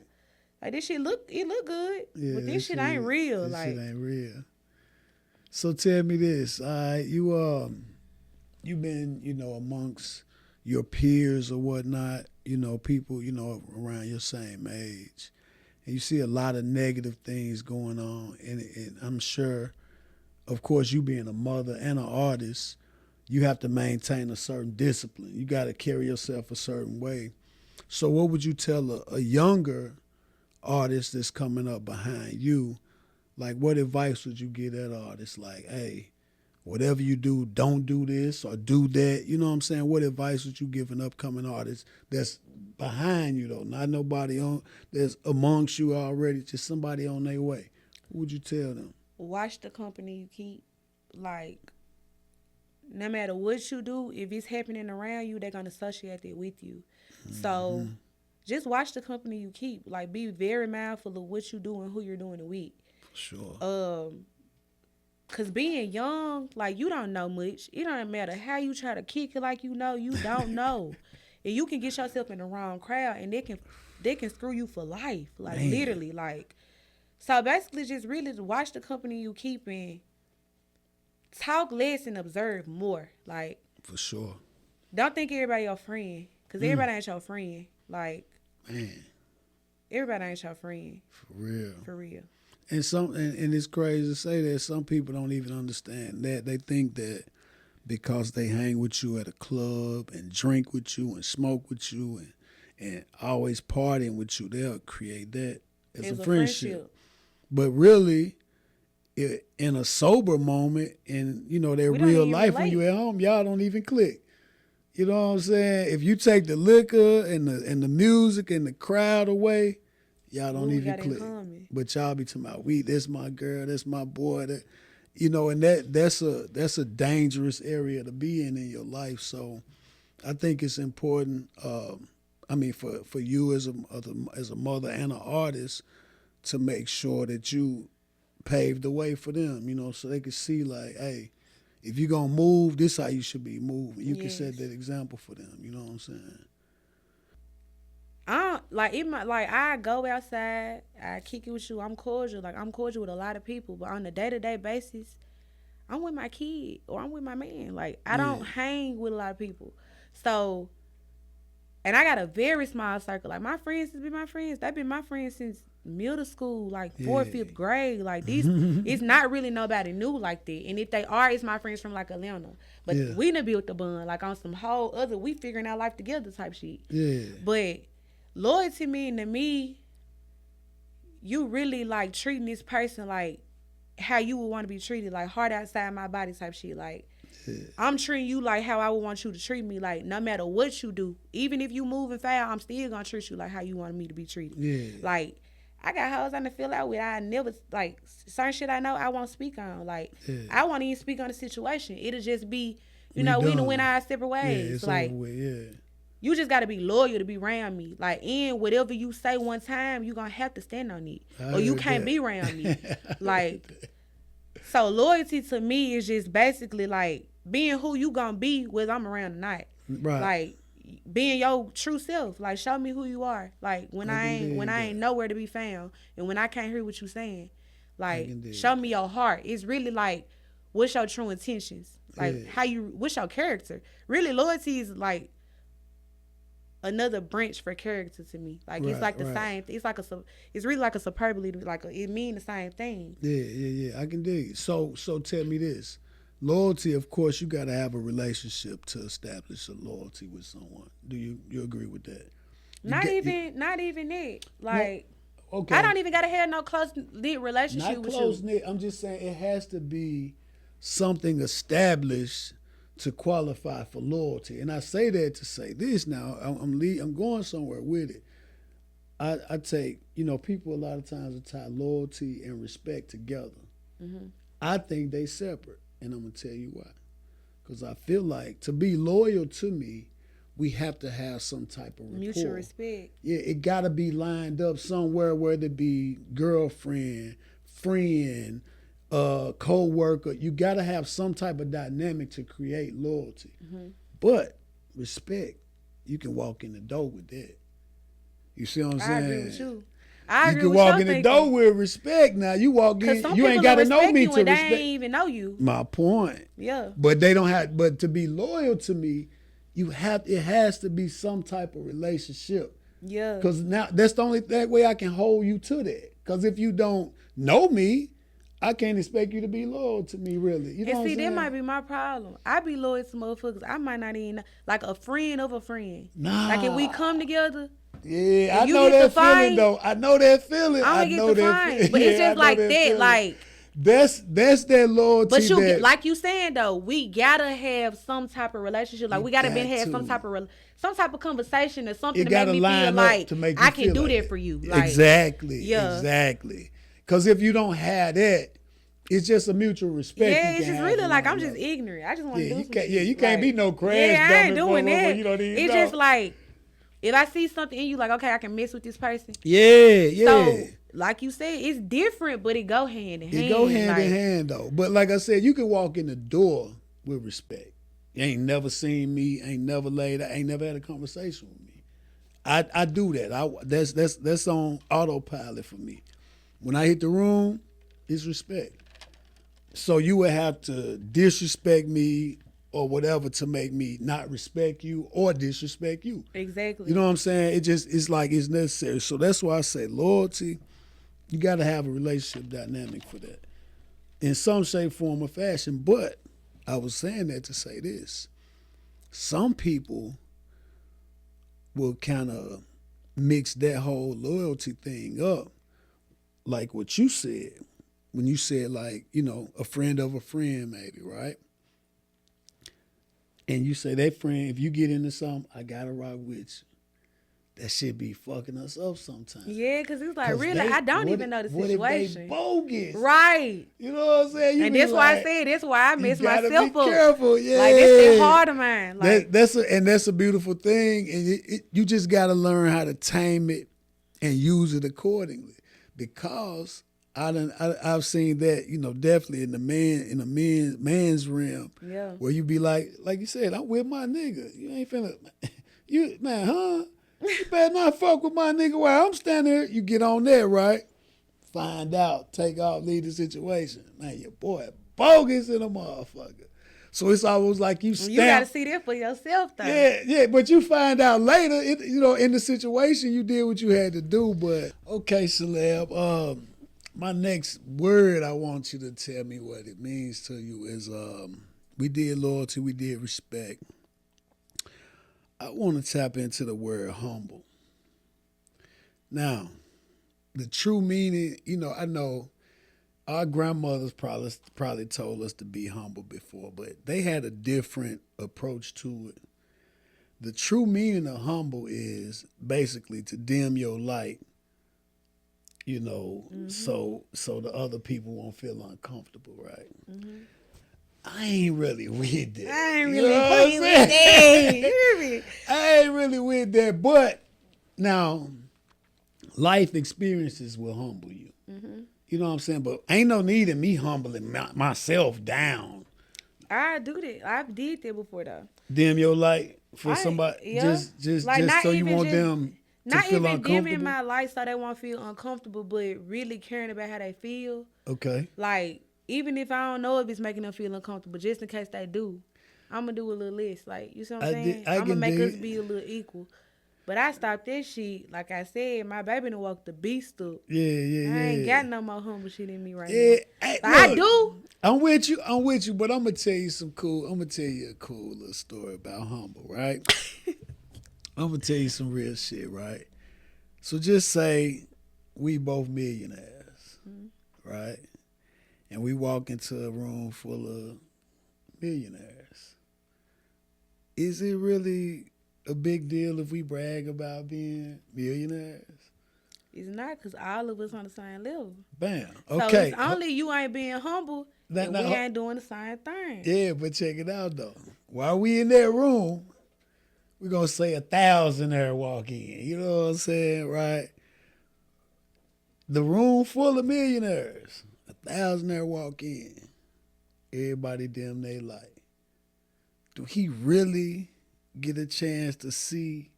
Like, this shit look good. Yeah, but this shit ain't real. This Like, shit ain't real. So tell me this, all right? You been, amongst, your peers or whatnot, people, around your same age. And you see a lot of negative things going on. And I'm sure, of course, you being a mother and an artist, you have to maintain a certain discipline. You got to carry yourself a certain way. So what would you tell a younger artist that's coming up behind you? Like, what advice would you give that artist? Like, hey, whatever you do, don't do this or do that. You know what I'm saying? What advice would you give an upcoming artist that's behind you, though? Not nobody that's amongst you already, just somebody on their way. What would you tell them? Watch the company you keep. Like, no matter what you do, if it's happening around you, they're going to associate it with you. Mm-hmm. So just watch the company you keep. Like, be very mindful of what you do and who you're doing it with. For sure. Because being young, like, you don't know much. It don't matter how you try to kick it like you don't know. And you can get yourself in the wrong crowd, and they can screw you for life. Like, man. Literally, like. So basically just really watch the company you keep and talk less and observe more. Like, for sure. Don't think everybody your friend, because everybody ain't your friend. Like, man, everybody ain't your friend. For real. For real. And and it's crazy to say that some people don't even understand that. They think that because they hang with you at a club and drink with you and smoke with you and always partying with you, they'll create that as a friendship. But really, in a sober moment, in their real life, when you're at home, y'all don't even click. You know what I'm saying? If you take the liquor and the music and the crowd away, y'all don't even click. But y'all be talking about, that's my girl, that's my boy, and that's a dangerous area to be in your life. So I think it's important. For you as a mother and an artist, to make sure that you pave the way for them, so they can see, like, hey, if you're going to move, this how you should be moving. You can set that example for them, you know what I'm saying? I go outside, I kick it with you, I'm cordial. Like, I'm cordial with a lot of people, but on a day-to-day basis, I'm with my kid or I'm with my man. Like, I don't hang with a lot of people. So, and I got a very small circle. Like, my friends has been my friends. They've been my friends since middle school, like 4th, 5th grade. Like, these, it's not really nobody new like that. And if they are, it's my friends from, like, Atlanta. But we done built the bond, like, on some whole other, we figuring out life together type shit. Yeah. But loyalty mean to me, you really, like, treating this person like how you would want to be treated, like, heart outside my body type shit. Like, I'm treating you like how I would want you to treat me. Like, no matter what you do, even if you move and foul, I'm still gonna treat you like how you want me to be treated. Yeah. Like, I got hoes I done feel out with. I never, like, certain shit I know I won't speak on. Like, I won't even speak on the situation. It'll just be, we done went our separate ways. Yeah, it's like, over with, you just got to be loyal to be around me. Like, and whatever you say one time, you going to have to stand on it. Or you can't be around me. Like, so loyalty to me is just basically, like, being who you going to be whether I'm around or not. Right. Like, being your true self. Like, show me who you are. Like, when I ain't nowhere to be found and when I can't hear what you saying. Like, show me your heart. It's really like, what's your true intentions? Like, what's your character? Really, loyalty is like another branch for character to me. Like, it's like the same. It's like it's really like a superlative. Like, it mean the same thing. Yeah. I can dig it. So tell me this. Loyalty, of course, you got to have a relationship to establish a loyalty with someone. Do you agree with that? Not even that. Like, no, okay. I don't even got to have no close-knit relationship with you. Not close-knit. I'm just saying it has to be something established to qualify for loyalty. And I say that to say this now. I'm going somewhere with it. I take, people a lot of times will tie loyalty and respect together. Mm-hmm. I think they separate. And I'm going to tell you why. Because I feel like to be loyal to me, we have to have some type of rapport. Mutual respect. Yeah, it got to be lined up somewhere, whether it be girlfriend, friend, co-worker. You got to have some type of dynamic to create loyalty. Mm-hmm. But respect, you can walk in the door with that. You see what I'm saying? I agree with you. You can walk in the door with respect. Now you walk in, you ain't got to know me to respect. They ain't even know you. My point. Yeah. But they don't have. But to be loyal to me, it has to be some type of relationship. Yeah. Because now that's the only that way I can hold you to that. Because if you don't know me, I can't expect you to be loyal to me, really. You know And what I'm see, that saying? might be my problem. I be loyal to motherfuckers. I might not even like a friend of a friend. Nah. Like if we come together, Yeah, if I you know get the that feeling fine, though. I know that feeling. I I don't get know the that fine. But it's yeah, I just know like that. feeling. Like that's that loyalty. but you that, like you saying though, we gotta have some type of relationship. Like we gotta been have some type of conversation or something to make me feel like I can do that for you. Like, exactly. yeah. Exactly. Because if you don't have that, it's just a mutual respect. Yeah, you it's can just have really for like one I'm just another. ignorant. I just want to Yeah, do you some can't. shit. Yeah, you can't like, be no crash yeah, I ain't dummy doing for that. you don't even It's know. just like if I see something in you, like okay, I can mess with this person. Yeah. So like you said, it's different, but it go hand in hand. It go hand in hand though. But like I said, you can walk in the door with respect. You ain't never seen me, ain't never ain't never had a conversation with me. I do that. That's on autopilot for me. When I hit the room, it's respect. So you would have to disrespect me or whatever to make me not respect you or disrespect you. Exactly. You know what I'm saying? It's like it's necessary. So that's why I say loyalty. You got to have a relationship dynamic for that, in some shape, form, or fashion. But I was saying that to say this: some people will kind of mix that whole loyalty thing up, like what you said when you said like a friend of a friend, maybe, right? And you say that friend, if you get into something, I gotta rock with you. That shit be fucking us up sometimes. Yeah, because it's like, really, I don't even know the situation. What if they bogus? Right. You know what I'm saying? And that's why I said, that's why I mess myself up. You gotta be careful, yeah. Like, that's that heart of mine. Like, that's a beautiful thing. And you just gotta learn how to tame it and use it accordingly. Because I've seen that, definitely in the man's realm. Yeah. Where you be like you said, I'm with my nigga. You ain't finna, huh? You better not fuck with my nigga while I'm standing here. You get on there, right? Find out, take off, leave the situation. Man, your boy bogus in a motherfucker. So it's almost like you stamp. You got to see that for yourself, though. Yeah, but you find out later, in the situation, you did what you had to do. But, okay, Celeb, my next word I want you to tell me what it means to you is we did loyalty, we did respect. I want to tap into the word humble. Now, the true meaning, I know our grandmothers probably told us to be humble before, but they had a different approach to it. The true meaning of humble is basically to dim your light, so the other people won't feel uncomfortable, right? Mm-hmm. I ain't really with that. I ain't really with that. I ain't really with that. But now, life experiences will humble you. Mm-hmm. You know what I'm saying? But ain't no need in me humbling myself down. I do that. I've did that before though. Dim your light for somebody, yeah. just like, so you want them to not feel even uncomfortable. dimming my light so they won't feel uncomfortable, but really caring about how they feel. Okay. Like, even if I don't know if it's making them feel uncomfortable, just in case they do, I'm going to do a little less. Like, you see what I'm saying? I'm going to make us be a little equal. But I stopped that shit. Like I said, my baby done walked the beast up. Yeah. I ain't got no more humble shit in me right now. Look, I do. I'm with you, but I'm going to tell you a cool little story about humble, right? I'm going to tell you some real shit, right? So just say we both millionaires, right? And we walk into a room full of millionaires. Is it really a big deal if we brag about being millionaires? It's not, because all of us on the same level. Bam. So Okay. it's only you ain't being humble and we ain't doing the same thing. Yeah, but check it out, though. While we in that room, we're going to say 1,000 there walk in. You know what I'm saying, right? The room full of millionaires. 1,000 there walk in. Everybody dim they light. Do he really get a chance to see,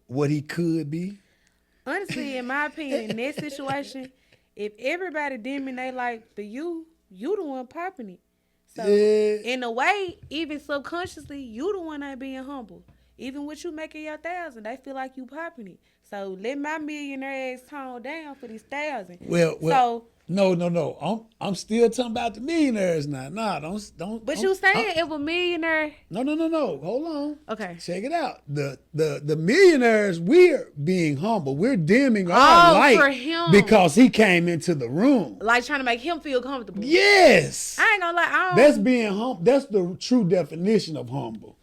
what he could be? Honestly, in my opinion, in that situation, if everybody dimming they light for you, you the one popping it. So Yeah. in a way, even subconsciously, you the one that being humble. Even with you making your 1,000, they feel like you popping it. So let my millionaire ass tone down for this 1,000. Well, So, no. I'm still talking about the millionaires now. Nah, but you saying if a millionaire? No. Hold on. Okay. Check it out. The millionaires, we're being humble. We're dimming our light for him because he came into the room. Like trying to make him feel comfortable. Yes. I ain't gonna lie. That's being humble. That's the true definition of humble.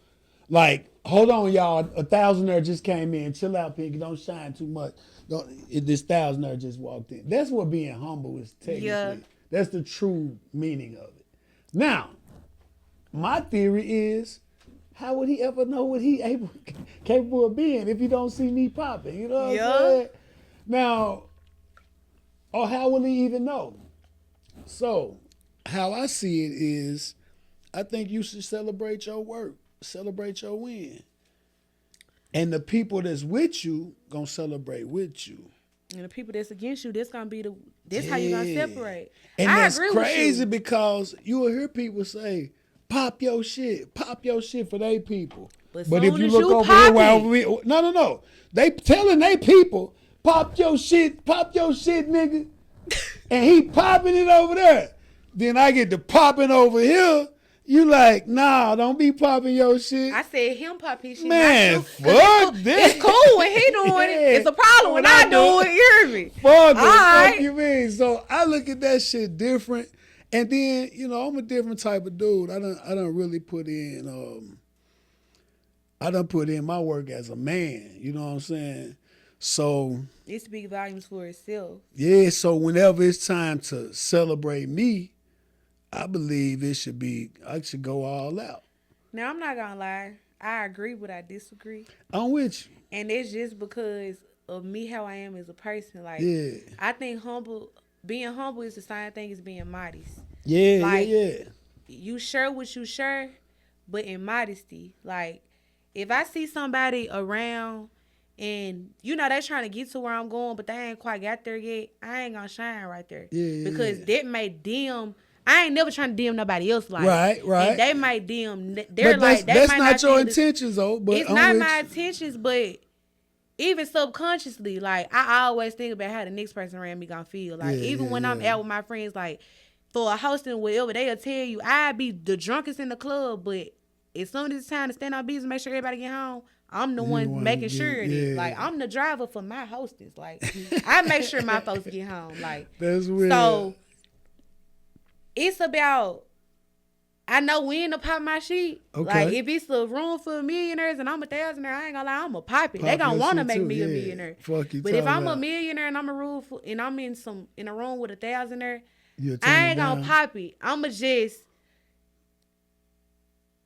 Like, hold on, y'all. A thousandaire just came in. Chill out, Pinky. Don't shine too much. This thousandaire just walked in. That's what being humble is technically. Yeah. That's the true meaning of it. Now, my theory is, how would he ever know what he capable of being if he don't see me popping? You know what I'm saying? Now, or how will he even know? So, how I see it is, I think you should celebrate your work, celebrate your win. And the people that's with you gonna celebrate with you. And the people that's against you, this gonna be how you gonna separate. And that's crazy because you will hear people say, pop your shit for they people. But if you look over here, no. They telling they people, pop your shit, nigga. And he popping it over there. Then I get to popping over here. You like, nah, don't be popping your shit. I said him pop his shit. Man, fuck that. It's cool when he doing it. It's a problem when I do it. You hear me? Fuck it. Fuck you mean? So I look at that shit different. And then, I'm a different type of dude. I done really put in my work as a man. You know what I'm saying? So it speaks volumes for itself. Yeah, so whenever it's time to celebrate me, I believe I should go all out. Now, I'm not going to lie. I agree, but I disagree. I'm with you. And it's just because of me, how I am as a person. Like, I think being humble is the same thing as being modest. Yeah. You share what you share, but in modesty. Like, if I see somebody around and, they're trying to get to where I'm going, but they ain't quite got there yet, I ain't going to shine right there. Because that may dim... I ain't never trying to dim nobody else like right. And they might dim. That's not your intentions though. But it's not my intentions, but even subconsciously, like I always think about how the next person around me gonna feel. Like even when I'm out with my friends, like for a hosting whatever, they'll tell you I be the drunkest in the club, but as soon as it's time to stand on business, make sure everybody get home, I'm the one making sure that like I'm the driver for my hostess. Like I make sure my folks get home. Like that's weird. So it's about, I know when to pop my shit. Okay. Like, if it's a room for millionaires and I'm a thousandaire, I ain't gonna lie, I'm gonna pop it. They gonna want to make me a millionaire. Fuck you. But if I'm a millionaire and I'm and I'm in a room with a thousandaire, I ain't gonna pop it. I'm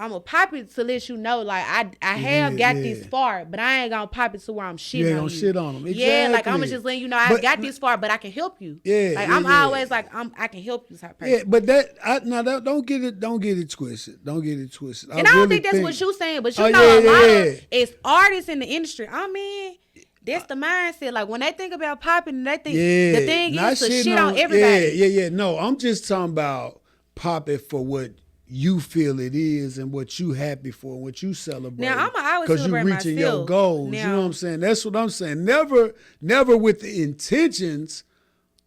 gonna pop it to let you know, like, I have got this far, but I ain't gonna pop it to where I'm shitting on you. Shit on them. Exactly. Yeah, like, I'm gonna just letting you know I got this far, but I can help you. Yeah. Like, I'm always like, I can help you type person. Yeah, but don't get it twisted. Don't get it twisted. And I don't think that's what you're saying, but a lot of it's artists in the industry. I mean, that's the mindset. Like, when they think about popping, they think the thing is to shit on everybody. Yeah. No, I'm just talking about pop it for what you feel it is and what you happy for and what you celebrate. Now, I always celebrate because you reaching myself. your goals. Now, you know what I'm saying? That's what I'm saying. Never with the intentions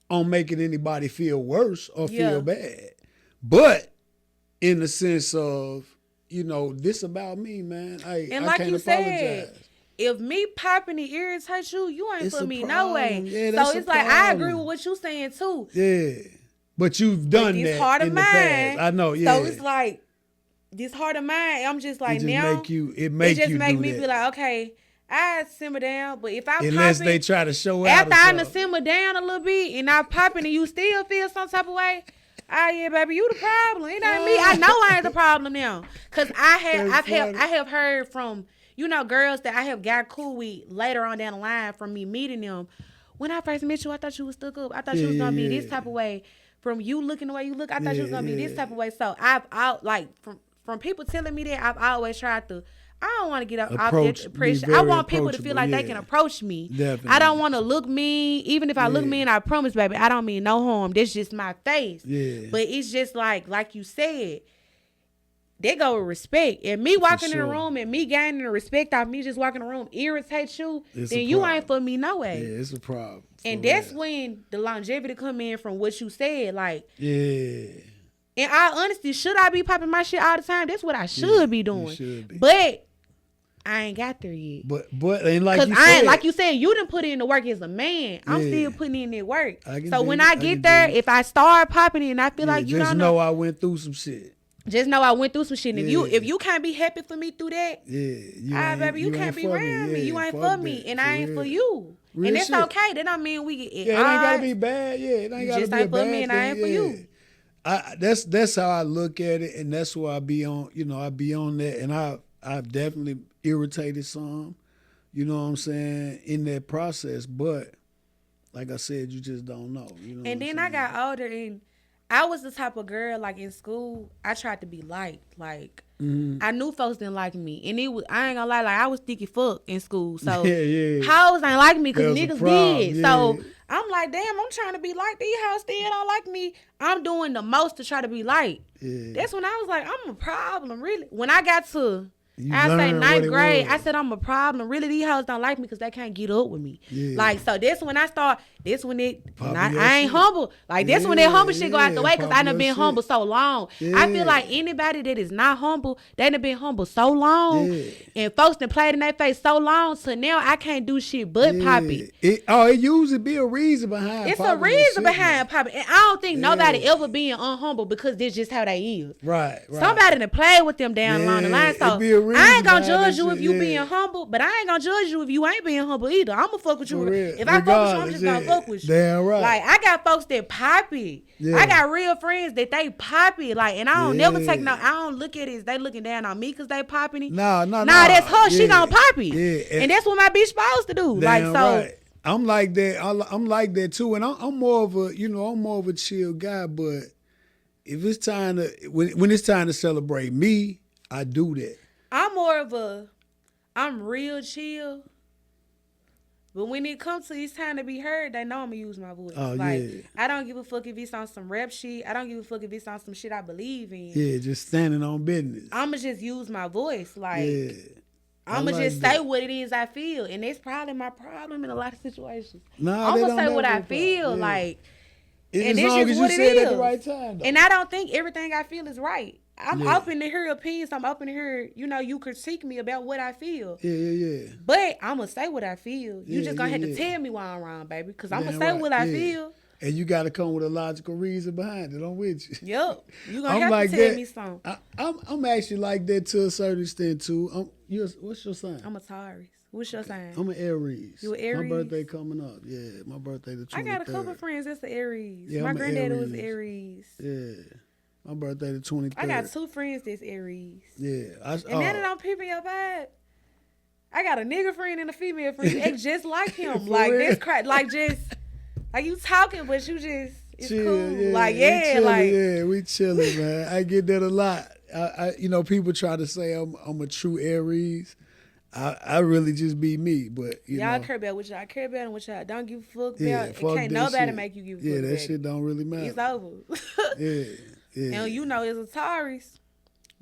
on making anybody feel worse or feel bad. But in the sense of, this about me, man. I like can't you apologize. Said, if me popping the irritate you ain't it's for me problem. no way. Yeah, so it's like, I agree with what you saying too. Yeah. But you've done that heart of in mine, the past. I know, yeah. So it's like, this heart of mine, I'm just like, it now, make you it just make me be like, okay, I simmer down, but if I unless pop they try to show out, after I simmer down down a little bit and I pop and you still feel some type of way, yeah, baby, you the problem. It ain't me. I know I ain't the problem now, cause I have heard from girls that I have got cool with later on down the line from me meeting them. When I first met you, I thought you was stuck up. I thought you was gonna be this type of way. From you looking the way you look, I thought you was gonna be this type of way. So I've like from people telling me that, I've always tried to. I don't want to get off that pressure. I want people to feel like they can approach me. Definitely. I don't want to look mean. Even if I look mean, I promise, baby, I don't mean no harm. That's just my face. Yeah. But it's just like you said, they go with respect. And me walking in the sure. room and me gaining the respect off me just walking in the room irritates you, It's then a you problem. ain't for me no way. Yeah, it's a problem. And For that's real. when the longevity come in from what you said. Like, Yeah. in all honesty, should I be popping my shit all the time? That's what I should be doing. You should be. But I ain't got there yet. But and like Cause you I ain't said, like you said, you didn't put in the work as a man. I'm Yeah. still putting in that work. I can So dig when it. I I get can there, dig it. if I start popping it and I feel yeah, like you just don't know know, I went through some shit. just know I went through some shit. And Yeah. if you can't be happy for me through that, baby, you can't be around me. You ain't for me, and I ain't for you. Real And that's shit. okay. That don't mean we get Yeah, it ain't gotta be bad. Yeah, it ain't You gotta just be a ain't for bad me and I ain't for thing. you. That's how I look at it, and that's why I be on. I be on that, and I've definitely irritated some. You know what I'm saying, in that process, but like I said, you just don't know. You know. And what then I'm I got older, and I was the type of girl, like in school, I tried to be liked. Like, I knew folks didn't like me. And I ain't gonna lie, like I was sticky fuck in school. So Yeah. hoes ain't like me because That was a niggas problem, did. yeah. So I'm like, damn, I'm trying to be liked. These hoes still don't like me. I'm doing the most to try to be liked. Yeah. That's when I was like, I'm a problem, really. When I got to You I say learned what ninth it grade, was. I said I'm a problem. Really, these hoes don't like me because they can't get up with me. Yeah. Like, so that's when I start. This when it. Popping I your ain't shit. humble. Like this when that humble shit go out the Yeah, way because I popping done your been shit. humble so long. I Yeah. feel like anybody that is not humble, they done been humble so long, Yeah. and folks done played in their face so long. So now I can't do shit but pop it. It usually be a reason behind. It's a popping your reason shit, behind man. popping, and I don't think nobody Yeah. ever being unhumble because this just how they is. Right. Somebody done played with them down along the line. Yeah, So it be a reason I ain't gonna behind judge that you if shit, you yeah. being humble, but I ain't gonna judge you if you ain't being humble either. I'ma fuck with you. For real. If I fuck with you, I'm Regardless, just gonna yeah. fuck with you. Damn right. Like I got folks that poppy. Yeah. I got real friends that they poppy. Like, and I don't never take Yeah. I don't look at it as they looking down on me because they popping it. No. Nah, that's her. She Yeah. gonna pop it. Yeah. And that's what my bitch supposed to do. Like, Damn so right. I'm like that. I'm like that too, and I'm more of a I'm more of a chill guy. But if it's time to when it's time to celebrate me, I do that. I'm real chill. But when it comes to it's time to be heard, they know I'm gonna use my voice. Oh, like yeah. I don't give a fuck if it's on some rap shit. I don't give a fuck if it's on some shit I believe in. Yeah, just standing on business. I'ma just use my voice. Like Yeah. I'ma like just that. say what it is I feel. And that's probably my problem in a lot of situations. Nah, I'm that gonna don't say what never I be a feel. problem. Yeah. Like As and this long is as you what it say it at the is. right time, though. And I don't think everything I feel is right. I'm Yeah. open to hear opinions. I'm open to hear, you critique me about what I feel. Yeah. But I'm going to say what I feel. You Yeah, just going to yeah, have to yeah. tell me why I'm wrong, baby. Because I'm going Damn to say right, what I yeah. feel. And you got to come with a logical reason behind it. I'm with you. Yup. You going I'm to have like to tell that. me something. I'm actually like that to a certain extent too. What's your sign? I'm a Taurus. What's your sign? I'm an Aries. You an Aries? My birthday coming up. Yeah, my birthday the 23rd. I got a couple friends that's the Aries. Yeah, My I'm a granddaddy was Aries. Aries. Yeah, my birthday the 23rd. I got 2 friends that's Aries. Yeah, And now that I'm peeping your vibe, I got a nigga friend and a female friend. You act just like him. For Like real? this like just like you talking, but you just it's chill, cool. yeah, Like we yeah, chilling, like yeah, we chilling, man. I get that a lot. People try to say I'm a true Aries. I really just be me, but y'all care about what y'all care about and what y'all don't give a fuck yeah, about. fuck It can't that nobody shit. make you give a Yeah, fuck that about shit it. don't really matter. It's over. Yeah. And as a Taurus,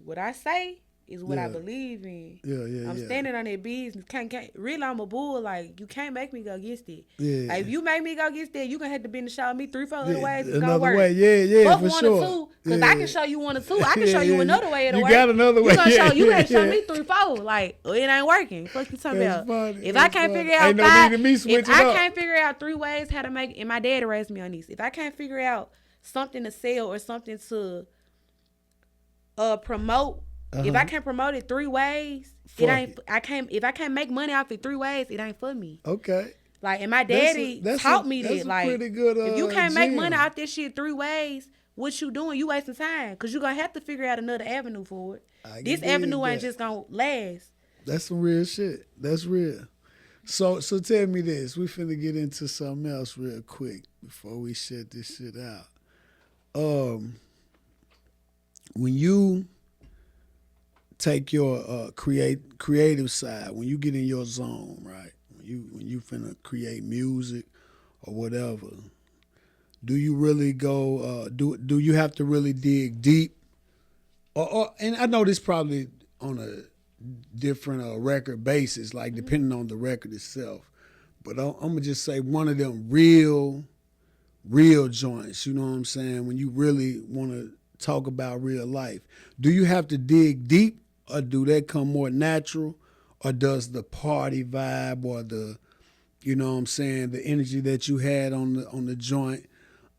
what I say is what I Yeah. believe in. Yeah. I'm standing on that business. Can't really I'm a bull. Like you can't make me go against it. Yeah. Like if you make me go against that, you gonna have to bend the show me 3-4 other Yeah, ways. It's gonna another work. way, yeah, Fuck for one sure. or two, because Yeah. I can show you 1 or 2. I can Yeah, show you yeah. another way it'll You work. got another way, You gonna show you yeah, gotta show yeah. me 3-4. Like it ain't working. Fuck you talking That's about. funny. If I That's can't funny. figure out Ain't no 5, need to me if switch it I up. can't figure out 3 ways how to make it, and my daddy raised me on this. If I can't figure out something to sell or something to promote. If I can't promote it 3 ways, Fuck it ain't. it. If I can't make money off it 3 ways, it ain't for me. Okay. Like, and my daddy taught me that's that. a Like, pretty good, if you can't make money gem. out this shit 3 ways, what you doing? You wasting time, cause you gonna have to figure out another avenue for it. I This can avenue dig ain't that. just gonna last. That's some real shit. That's real. So tell me this. We finna get into something else real quick before we shut this shit out. When you take your creative side, when you get in your zone, right? When you finna create music or whatever, do you really go? Do you have to really dig deep And I know this probably on a different record basis, like depending on the record itself. But I'm gonna just say one of them real joints. You know what I'm saying? When you really want to talk about real life, do you have to dig deep, or do that come more natural, or does the party vibe or the, you know what I'm saying, the energy that you had on the joint?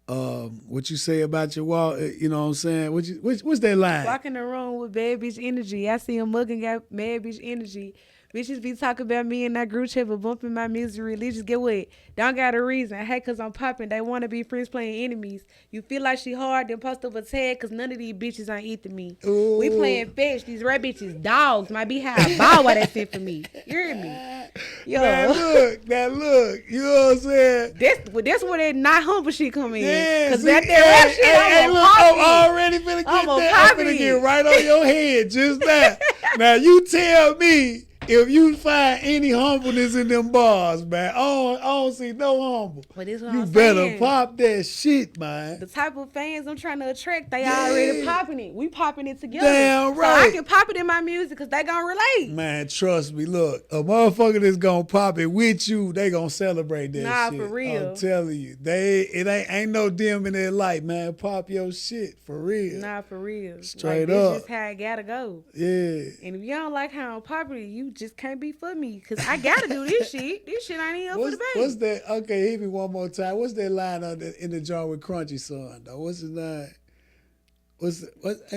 What you say about your walk? You know what I'm saying? What's that line? Walk in the room with bad bitch energy. I see him mugging, got mad bitch energy. Bitches be talking about me in that group chat, but bumping my misery. Just get what? Don't got a reason. Hey, cause I'm popping. They wanna be friends playing enemies. You feel like she hard, then post up a tag, cause none of these bitches ain't eating me. Ooh. We playing fetch. These red bitches dogs. Might be high. Ball what they sent for me. You hear me? Yo. Now look. You know what I'm saying? That's where that not humble shit come in. Yeah, cause see, that rap shit, hey, look, I'm already finna get I'm finna get right on your head just now. Now you tell me if you find any humbleness in them bars, man. I don't see no humble. But this what you I'm better saying. pop that shit, man. The type of fans I'm trying to attract, they already popping it. We popping it together. Damn right. So I can pop it in my music because they gonna relate. Man, trust me. Look, a motherfucker that's gonna pop it with you, they gonna celebrate that shit. Nah, for real. I'm telling you. It ain't no dim in their light, man. Pop your shit, for real. Nah, for real. Straight like, up. This just how it gotta go. Yeah. And if you don't like how I'm popping it, you just can't be for me because I gotta do this shit. This shit ain't even for the baby. What's that? Okay, hit me one more time. What's that line in the jar with Crunchy Son, though? What's his name?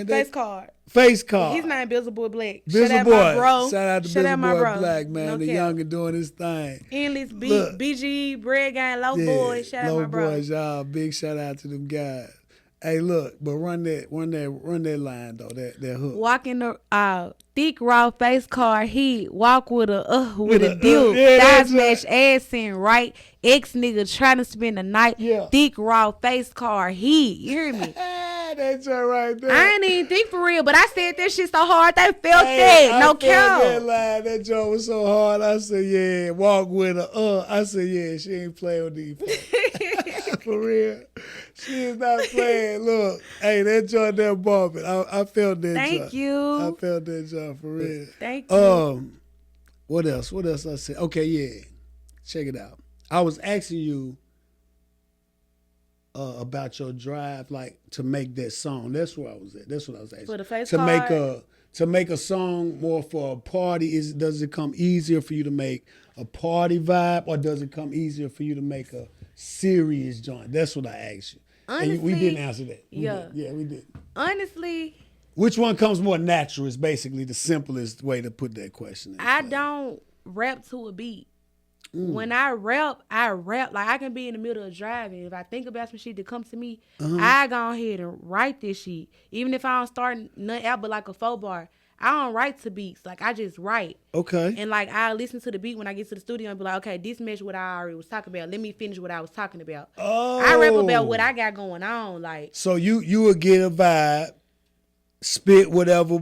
Face Card. Face Card. His name Bizzle Boy Black. Bizzle Shout out Boy. my bro. Shout out to Bizzle Boy Black, man. No the youngin' doing his thing. Endless BG, Bread Gang, Low Boys. Shout out my bro. Low Boys, y'all. Big shout out to them guys. Hey, look, but run that line though. That hook. Walk in the thick raw face card heat. Walk with a deal. Thighs match ass in right. Ex nigga trying to spend the night. Yeah. Thick raw face card heat. You hear me? That's right there. I ain't even think for real, but I said that shit so hard they felt that. No count. That line, that joke was so hard. I said, yeah, walk with her. I said, yeah, she ain't playing with these folks. For real. She is not playing. Look, hey, that joint there bumping. I felt that joint. Thank you. I felt that joint for real. Thank you. What else I said? Okay, yeah. Check it out. I was asking you about your drive, like to make that song. That's where I was at. That's what I was asking. For the face to card? make a song more for a party. Does it come easier for you to make a party vibe, or does it come easier for you to make a serious joint? That's what I asked you. Honestly, and we didn't answer that. Yeah, we did. Honestly, which one comes more natural is basically the simplest way to put that question. I don't rap to a beat. When I rap like I can be in the middle of driving. If I think about some shit that comes to me, I go ahead and write this shit. Even if I don't start nothing out but like a 4-bar, I don't write to beats. Like I just write. Okay. And like I listen to the beat when I get to the studio and be like, okay, this match what I already was talking about. Let me finish what I was talking about. Oh. I rap about what I got going on. Like so you would get a vibe, spit whatever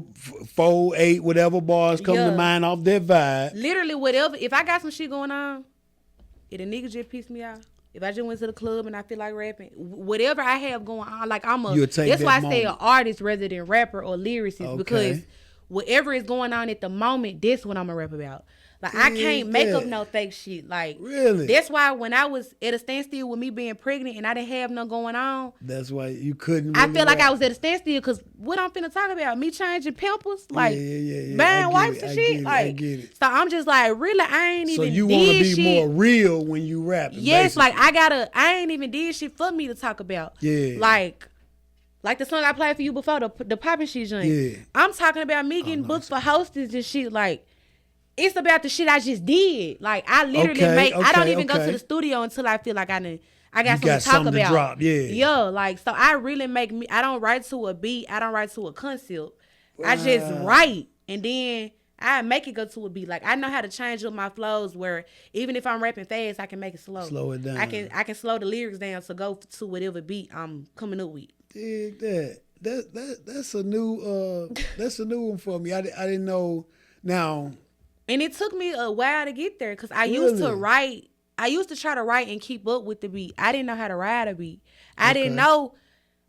4, 8, whatever bars come to mind off that vibe. Literally whatever. If I got some shit going on, if a nigga just pissed me off, if I just went to the club and I feel like rapping, whatever I have going on, like that's why I say an artist rather than rapper or lyricist, because whatever is going on at the moment, that's what I'm gonna rap about. Like I can't make up no fake shit. Like really, that's why when I was at a standstill with me being pregnant and I didn't have nothing going on, that's why you couldn't. I feel like I was at a standstill because what I'm finna talk about, me changing pampers, like buying wipes and shit. Like, I get it. So I'm just like, really, I ain't even. So you want to be more real when you rap? Yes, basically. Like I ain't even did shit for me to talk about. Yeah, like the song I played for you before, the poppin' shit joint. Yeah, I'm talking about me getting booked for hostess and shit. Like, it's about the shit I just did. Like, I literally I don't even go to the studio until I feel like I got something to talk about. To drop, yeah, like, so I really I don't write to a beat. I don't write to a concept. Wow. I just write, and then I make it go to a beat. Like, I know how to change up my flows where even if I'm rapping fast, I can make it slow. Slow it down. I can slow the lyrics down to go to whatever beat I'm coming up with. Dig that. That's a new one for me. I didn't know. Now, and it took me a while to get there because I used to write. I used to try to write and keep up with the beat. I didn't know how to ride a beat. I didn't know.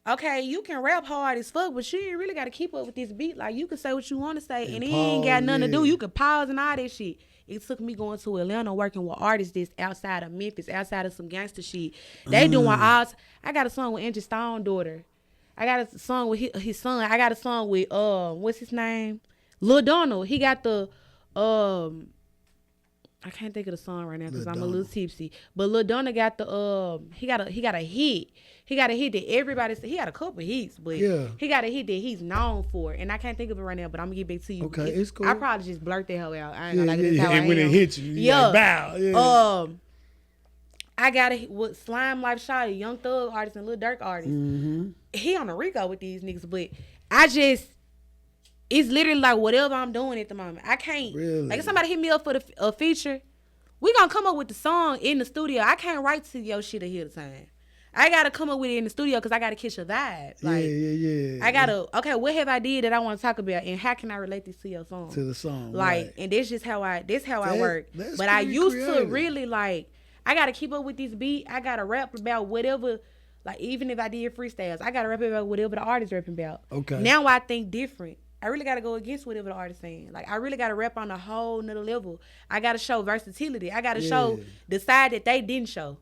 okay, you can rap hard as fuck, but you ain't really got to keep up with this beat. Like, you can say what you want to say, and it ain't got nothing to do. You can pause and all that shit. It took me going to Atlanta working with artists that's outside of Memphis, outside of some gangster shit. They doing all. I got a song with Angie Stone daughter. I got a song with his son. I got a song with what's his name? Lil Donald. He got the I can't think of the song right now because I'm a little tipsy. But Lil Donald got the he got a hit. He got a hit that everybody said. He got a couple hits, but he got a hit that he's known for. And I can't think of it right now, but I'm gonna get back to you. Okay, it's cool. I probably just blurt that hell out. I ain't gonna like this how I am. When it hits you, like, bow. Yeah. I got a with Slime Life Shawty, Young Thug artist and Lil Durk artist. Mm-hmm. He on a Rico with these niggas, but it's literally like whatever I'm doing at the moment. I can't like if somebody hit me up for a feature, we gonna come up with the song in the studio. I can't write to your shit ahead of time. I gotta come up with it in the studio because I gotta catch a vibe. Like, yeah. I gotta what have I did that I want to talk about, and how can I relate this to your song? To the song, like, right. And this how I work. But I used to really like. I gotta keep up with this beat. I gotta rap about whatever. Like, even if I did freestyles, I gotta rap about whatever the artist rapping about. Okay. Now I think different. I really gotta go against whatever the artist saying. Like, I really gotta rap on a whole nother level. I gotta show versatility. I gotta show the side that they didn't show.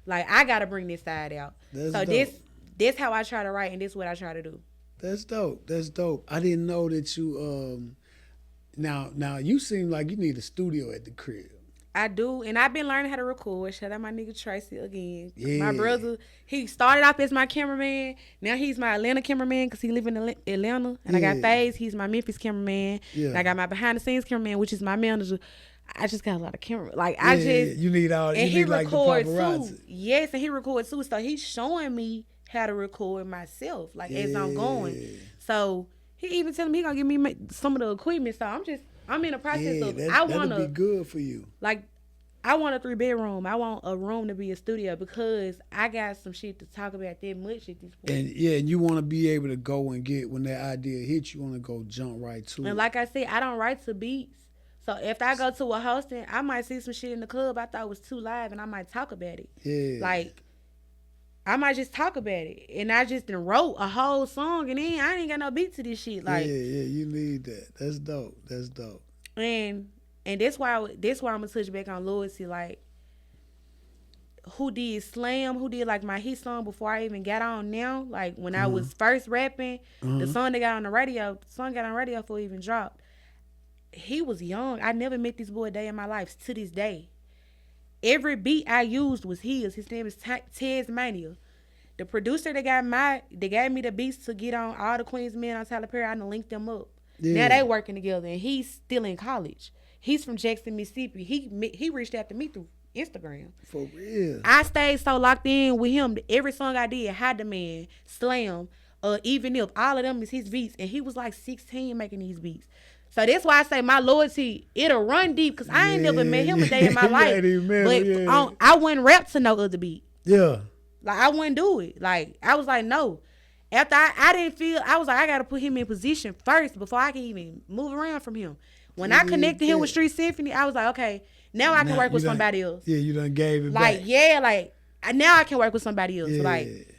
Like, I gotta bring this side out. This how I try to write, and this what I try to do. That's dope. I didn't know that you now you seem like you need a studio at the crib. I do, and I've been learning how to record. Shout out my nigga Tracy again. Yeah. My brother, he started off as my cameraman. Now he's my Atlanta cameraman because he live in Atlanta. And I got FaZe, he's my Memphis cameraman. Yeah. And I got my behind the scenes cameraman, which is my manager. I just got a lot of camera. Like, you need all. And you he records too. Yes, and he records too. So he's showing me how to record myself, like as I'm going. So he even telling me he gonna give me some of the equipment. So I'm in the process of. That'll be good for you. Like, I want a 3-bedroom. I want a room to be a studio because I got some shit to talk about that much at this point. And you want to be able to go and get when that idea hits, you want to go jump right to it. And like I said, I don't write to beats. So if I go to a hosting, I might see some shit in the club I thought was too live, and I might talk about it. Yeah. Like, I might just talk about it, and I just wrote a whole song, and then I ain't got no beat to this shit. Like, you need that. That's dope. And that's why I'm gonna touch back on loyalty. Like, who did Slam? Who did like my hit song before I even got on now? Like, when I was first rapping, the song that got on the radio, before it even dropped. He was young. I never met this boy a day in my life to this day. Every beat I used was his. His name is Tasmania. The producer that gave me the beats to get on all the Queen's Men on Tyler Perry, I done linked them up. Yeah. Now they working together, and he's still in college. He's from Jackson, Mississippi. He reached out to me through Instagram. For real. I stayed so locked in with him. Every song I did, Hide the Man, Slam, Even If, all of them is his beats, and he was like 16 making these beats. So that's why I say my loyalty, it'll run deep, because I ain't never met him a day in my life. I wouldn't rap to no other beat. Yeah. Like, I wouldn't do it. Like, I was like, no. After I didn't feel, I was like, I got to put him in position first before I can even move around from him. When I connected him with Street Symphony, I was like, okay, now I can work with somebody else. Yeah, you done gave it back. Now I can work with somebody else. Yeah. Like,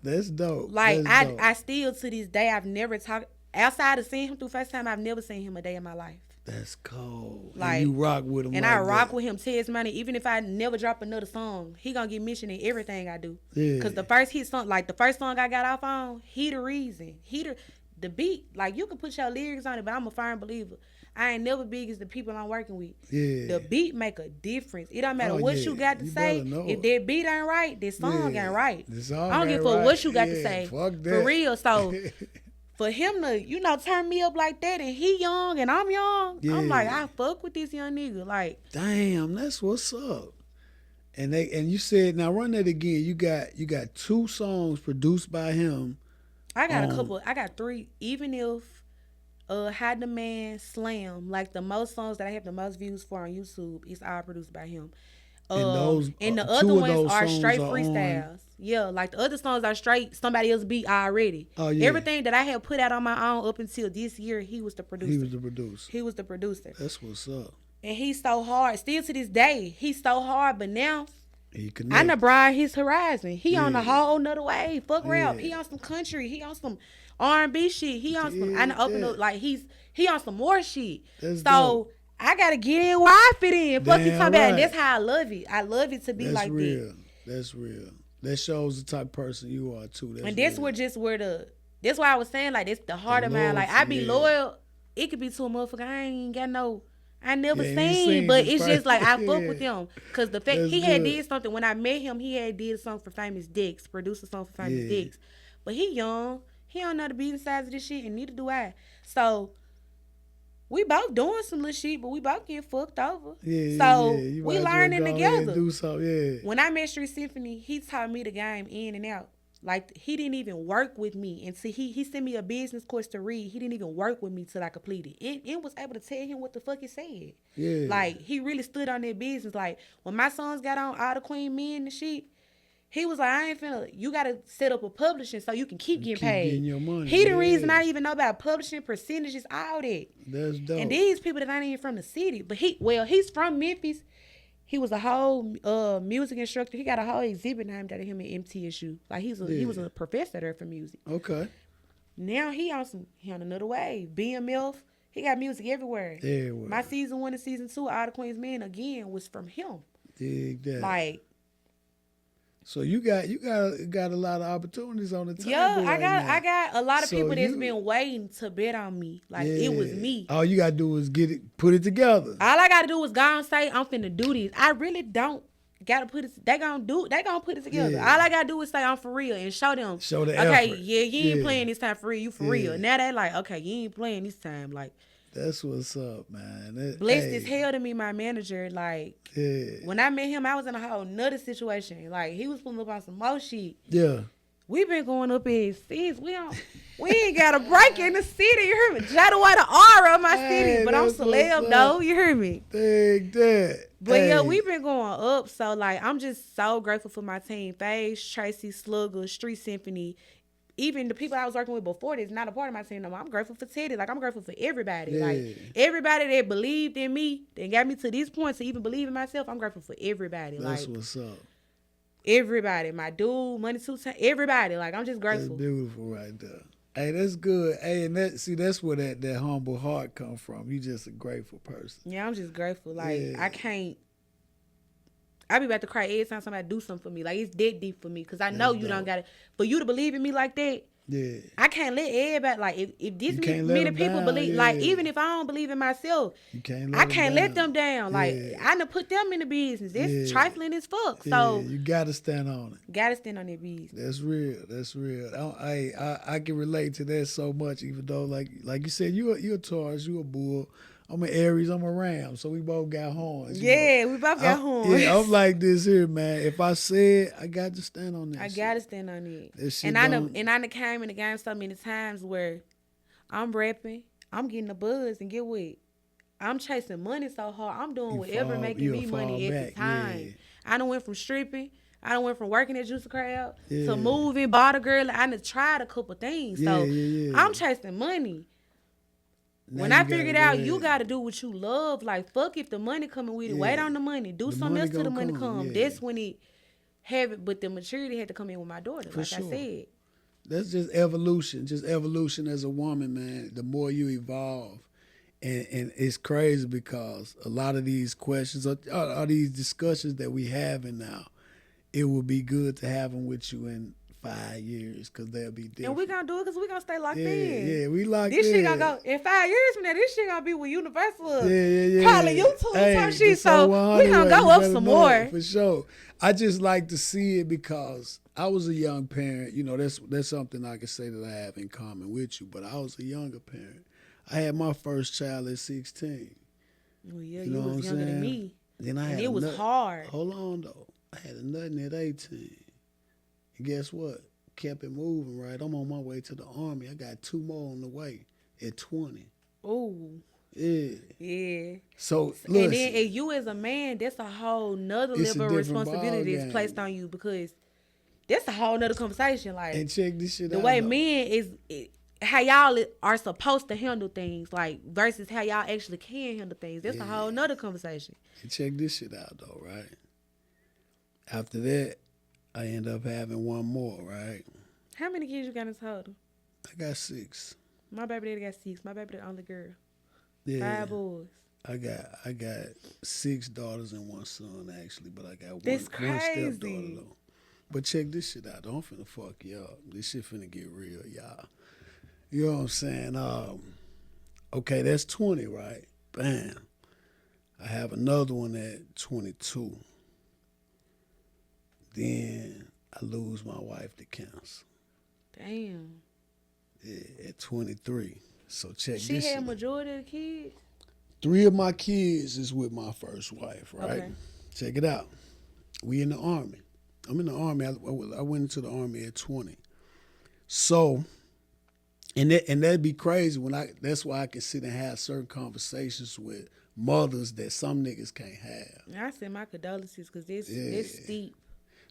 that's dope. Like, I still, to this day, I've never talked. Outside of seeing him through FaceTime, I've never seen him a day in my life. That's cold. Like, and you rock with him. And I rock with him. Ted's money. Even if I never drop another song, he gonna get mentioned in everything I do. Yeah. Because the first hit song, like the first song I got off on, he the reason. The beat. Like, you can put your lyrics on it, but I'm a firm believer. I ain't never big as the people I'm working with. Yeah. The beat make a difference. It don't matter what you got to say. If that beat ain't right, that song ain't right. I don't give a fuck what you got to say. Fuck that. For real. So for him to, turn me up like that, and he young and I'm young, I'm like, I fuck with this young nigga. Like, damn, that's what's up. And you said, now run that again. You got 2 songs produced by him. I got a couple. I got 3. Even If, Hide the Man, Slam. Like, the most songs that I have the most views for on YouTube is all produced by him. And the other ones are straight freestyles. Yeah, like the other songs are straight somebody else beat already. Oh, yeah. Everything that I have put out on my own up until this year, he was the producer. He was the producer. That's what's up. And he's so hard. Still to this day, he's so hard. But now, He I done connected. broadened his horizon. He on a Yeah. whole nother wave. Fuck rap. Yeah. He on some country. He on some R&B shit. He on some. I Dig done opened that. up like he on some more shit. That's dope. So I gotta get in where I fit in. Fuck you talking Damn about. And right. that's how I love it. I love it to be That's like that. real. That's real. That shows the type of person you are too. That's And that's real. where just where the that's why I was saying like that's the The heart of mine. Like I loyalty, be yeah. loyal. It could be to a motherfucker I ain't got no. I never Yeah, you ain't seen, seen but this it's just like I person. fuck Yeah. with him because the fact That's he had good. did something when I met him. He had did a song for Famous Dicks, produced a song for Famous Yeah. Dicks, but he young. He don't know the beating sides of this shit, and neither do I. So we both doing some little shit, but we both getting fucked over. Yeah, So yeah. You we might as well learning go ahead and together. do something. Yeah. When I met Street Symphony, he taught me the game in and out. Like he didn't even work with me until he sent me a business course to read. He didn't even work with me till I completed it. And was able to tell him what the fuck it said. Yeah. Like he really stood on that business. Like when my sons got on All the Queen Men and shit, he was like, I ain't finna. You gotta set up a publishing so you can keep getting paid. Getting your money. He the Yeah. reason I even know about publishing percentages, all that. That's dope. And these people that ain't even from the city, but he's from Memphis. He was a whole music instructor. He got a whole exhibit named after him at MTSU. Like he was a professor there for music. Okay. Now he on another wave. BMF. He got music everywhere. Everywhere. My season 1 and season 2, All the Queen's Men again was from him. Dig that. Like So you got a lot of opportunities on the table. yeah, right now. I got a lot of So people that's you- been waiting to bet on me. Like Yeah. it was me. All you gotta do is put it together. All I gotta do is go and say I'm finna do this. I really don't gotta put it. They gonna put it together. Yeah. All I gotta do is say I'm for real and show them. Show the okay, effort. yeah, you ain't Yeah. playing this time for real. You for Yeah. real. Now they like, okay, you ain't playing this time. Like That's what's up, man. blessed Hey, as hell to me, my manager. Like Yeah. when I met him, I was in a whole nother situation. Like he was pulling up on some more shit. Yeah. We been going up in since we ain't got a break in the city. You hear me? Jada away the aura of my Hey, city, but I'm that's what's celeb up. though. You hear me? Dig that. But Hey. yeah, we been going up. So like, I'm just so grateful for my team: Faze, Tracy, Slugger, Street Symphony. Even the people I was working with before this, not a part of my team no more. I'm grateful for Teddy. Like I'm grateful for everybody. Yeah. Like everybody that believed in me, that got me to this point to even believe in myself. I'm grateful for everybody. That's like what's up. everybody, my dude, Money 2 Times, everybody. Like I'm just That's grateful. beautiful right there. Hey, that's good. Hey, and that's where that humble heart come from. You just a grateful person. Yeah, I'm just grateful. Like Yeah. I be about to cry every time somebody do something for me. Like it's dead deep for me because I know That's you don't dope. got it. For you to believe in me like that, Yeah. I can't let everybody like if this You can't let many them people down, believe. Like yeah. even if I don't believe in myself, You can't I can't let them down. Like Yeah. I done put them in the business. It's Yeah. trifling as fuck. Yeah, So you gotta stand on it. gotta stand on that business. That's real. That's real. I can relate to that so much. Even though, like you said, you're a Taurus, you a bull. I'm an Aries. I'm a Ram. So we both got horns. you know. Yeah, we both got horns. Yeah, I'm like this here, man. If I said, I got to stand on that. I shit. gotta stand on it. That shit And I don't- done came in the game so many times where I'm rapping, I'm getting the buzz, and get what? I'm chasing money so hard. I'm doing whatever making me money at the time. Yeah. I done went from stripping. I done went from working at Juicy Crowd Yeah. to moving, bought a girl. I done tried a couple things. So Yeah. I'm chasing money. Now When you I gotta figured go out ahead. you got to do what you love, like fuck if the money coming with it. Yeah. Wait on the money. Do The something money else till the gonna money come, come. yeah. That's when it have it. But the maturity had to come in with my daughter, like sure. I said. That's just evolution. Just evolution as a woman, man. The more you evolve. And it's crazy because a lot of these questions are these discussions that we having now. It would be good to have them with you in 5 years because they'll be different. And we gonna do it because we gonna stay locked yeah, in. yeah, we locked This in. shit gonna go in 5 years from now. This shit gonna be with Universal. Yeah. Calling YouTube Hey, type shit. it's So 100 we gonna ways. go You up better some know more. it, for sure. I just like to see it because I was a young parent. You know, that's something I can say that I have in common with you. But I was a younger parent. I had my first child at 16. Well, yeah, You you know what was I'm younger than saying? me. Then I And had it was hard. Hold on though. I had a nothing at 18. And guess what? Kept it moving, right? I'm on my way to the Army. I got 2 more on the way at 20. Ooh. Yeah. Yeah. So And listen, then and you as a man, that's a whole nother It's a level of different responsibility ball that's game. placed on you because that's a whole nother conversation. Like and check this shit the out. way though. men how y'all are supposed to handle things, like versus how y'all actually can handle things. That's a whole nother conversation. And check this shit out though, right? After that, I end up having one more, right? How many kids you got in total? I got 6. My baby daddy got 6. My baby the only girl. Yeah. 5 boys. I got 6 daughters and 1 son actually, but I got That's one stepdaughter crazy. though. But check this shit out. Don't finna fuck you up. This shit finna get real, y'all. You know what I'm saying? Okay, that's 20, right? Bam. I have another one at 22. Then I lose my wife to cancer. Damn. Yeah, at 23. So check She this had shit. majority of the kids? 3 of my kids is with my first wife, right? Okay. Check it out. We in the Army. I'm in the Army. I went into the Army at 20. So, and that'd be crazy that's why I can sit and have certain conversations with mothers that some niggas can't have. I send my condolences because it's steep.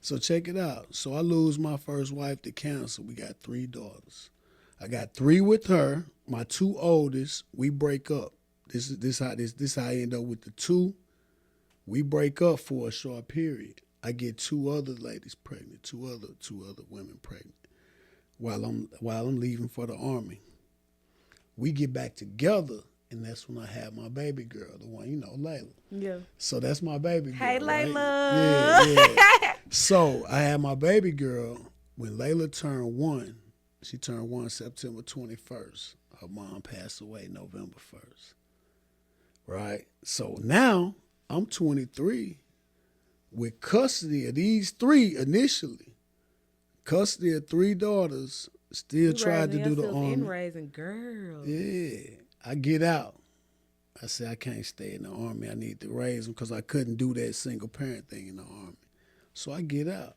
So check it out. So I lose my first wife to cancer. We got 3 daughters. I got 3 with her. My 2 oldest, we break up. This how I end up with the 2. We break up for a short period. I get 2 other ladies pregnant, two other women pregnant while I'm leaving for the Army. We get back together, and that's when I have my baby girl, the one, Layla. Yeah. So that's my baby girl. Hey, right? Layla. Yeah. So I had my baby girl when Layla turned 1. She turned 1 September 21st. Her mom passed away November 1st. Right? So now I'm 23 with custody of these 3 initially. Custody of 3 daughters. Still tried to do the Army. In raising girls. Yeah. I get out. I said I can't stay in the Army. I need to raise them because I couldn't do that single parent thing in the Army. So I get out.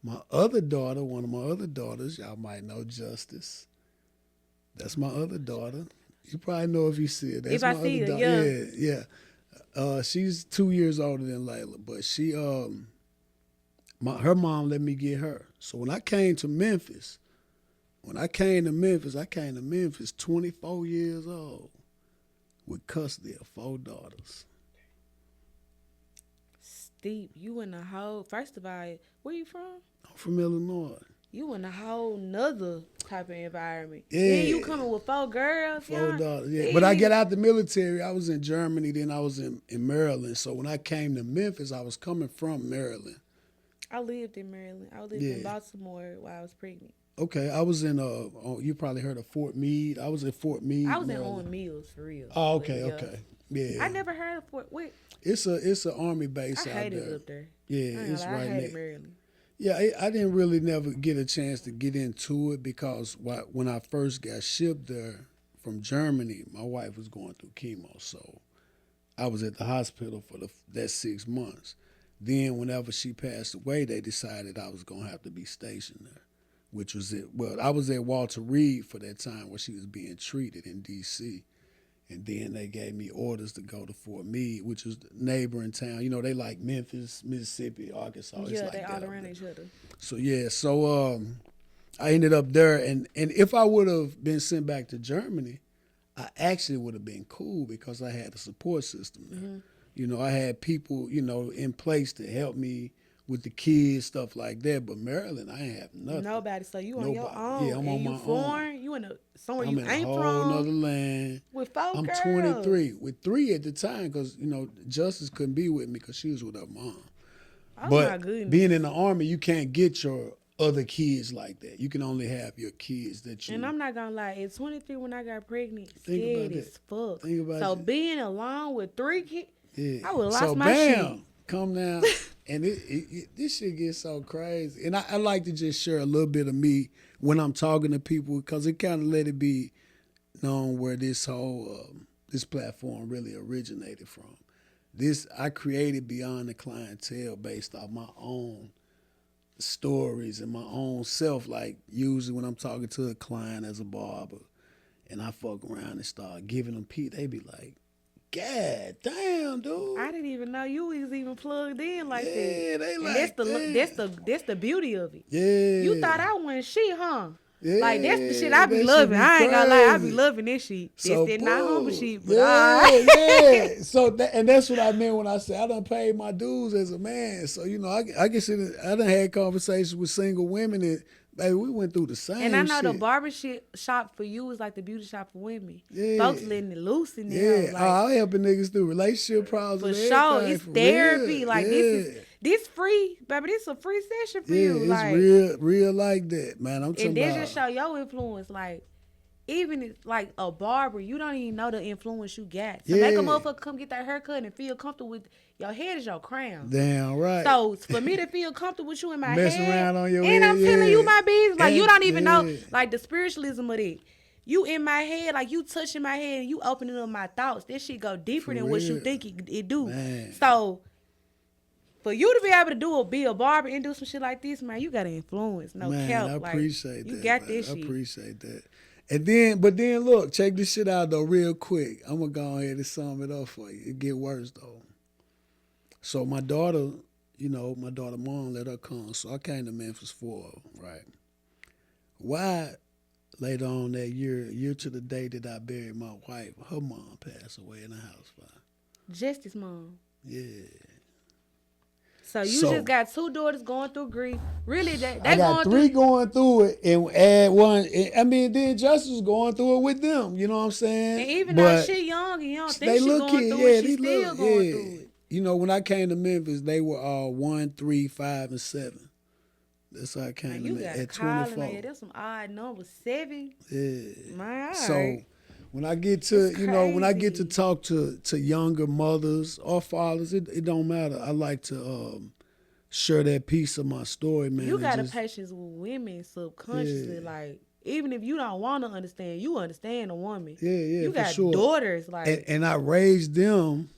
My other daughter, one of my other daughters, y'all might know Justice. That's my other daughter. You probably know if you see it. That's if I my see other her, daughter. Yeah. She's 2 years older than Layla, but she her mom let me get her. So when I came to Memphis 24 years old with custody of 4 daughters. Steep. You in a whole, first of all, where you from? I'm from Illinois. You in a whole nother type of environment. Yeah. Then you coming with 4 girls. 4 daughters, yeah. But I get out the military. I was in Germany, then I was in Maryland. So when I came to Memphis, I was coming from Maryland. I lived in Maryland. I lived in Baltimore while I was pregnant. Okay, I was in you probably heard of Fort Meade. I was at Fort Meade. I was Maryland. in Owen Mills for real. Oh, okay. Yeah. I never heard of Fort. Wait. It's an Army base I out hated there. it up there. Yeah, it's right I hated there. Maryland. Yeah, I didn't really never get a chance to get into it because when I first got shipped there from Germany, my wife was going through chemo, so I was at the hospital for that 6 months. Then whenever she passed away, they decided I was going to have to be stationed there, which was it. Well, I was at Walter Reed for that time where she was being treated in D.C., and then they gave me orders to go to Fort Meade, which was the neighboring town. You know, they like Memphis, Mississippi, Arkansas. Yeah, it's like they that all up around there. each other. So yeah, I ended up there, and if I would have been sent back to Germany, I actually would have been cool because I had a support system there. Mm-hmm. You know, I had people, in place to help me with the kids, stuff like that. But Maryland, I ain't have nothing. Nobody. So you on your own. Yeah, I'm on my own. You in somewhere you ain't from. I'm in a whole nother land. With 4 I'm girls. 23 with 3 at the time because Justice couldn't be with me because she was with her mom. Oh but my goodness. Being in the Army, you can't get your other kids like that. You can only have your kids that you. And I'm not gonna lie, at 23 when I got pregnant, Think scared about as fuck. Think about so it. being alone with 3 kids, Yeah. I would have so lost my bam, shit. come down, and this shit gets so crazy. And I like to just share a little bit of me when I'm talking to people because it kind of let it be known where this whole this platform really originated from. This I created Beyond the Clientele based off my own stories and my own self. Like usually when I'm talking to a client as a barber, and I fuck around and start giving them pee, they be like, God damn, dude. I didn't even know you was even plugged in like that. Yeah, they and like that's the beauty of it. Yeah. You thought I wasn't shit, huh? Like that's the shit Yeah, I be that should loving. be I ain't gonna lie, I be crazy. loving this shit. So This not humble boom. shit, but Yeah, alright. yeah. So and that's what I meant when I said I done paid my dues as a man. So I guess I done had conversations with single women and baby, we went through the And I same know the shit. barber shop for you is like the beauty shop for women. Yeah, Folks letting it loose in there, yeah. like I'm helping niggas through relationship problems for and sure. everything It's for real. therapy. Like Yeah, this free, baby. This a free session for yeah. you, It's like. real like that, man. I'm And talking then about. just show your influence, like. Even if, like a barber, you don't even know the influence you got. To make a Yeah, motherfucker come get that haircut and feel comfortable with your head is your crown. damn right. So for me to feel comfortable with you in my Messing head, around on your and head, I'm telling you my business, yeah. like you And don't even know, yeah, like the spiritualism of it. You in my head, like you touching my head and you opening up my thoughts. This shit go deeper for than what you real, think it do. man. So for you to be able to be a barber and do some shit like this, man, you gotta influence, no Man, cap. I Like appreciate you that, got man. this I shit. appreciate that. And then, but then look, check this shit out though, real quick. I'm gonna go ahead and sum it up for you. It get worse though. So my daughter, my daughter mom let her come. So I came to Memphis for her, right? Why later on that year to the day that I buried my wife, her mom passed away in the house fire. Justice mom. Yeah. So you So just got two daughters going through grief. Really, they I got going three through. going through it, and add one. I mean, then Justice going through it with them. You know what I'm And saying? even though But she young and you don't think they she little going kid, through it, yeah, she they still little, going yeah. through it. When I came to Memphis, they were all 1, 3, 5, and 7. That's how I Man, came to you Memphis got a at call in 24. there. There's some odd numbers. 7. Yeah. Man, all So right. when I get It's to, when I get to crazy. talk to younger mothers or fathers, it don't matter. I like to share that piece of my story, man. You And got a just, patience with women subconsciously. yeah, Like, even if you don't want to understand, you understand a woman. yeah, You for got sure. daughters. Like, And I raised them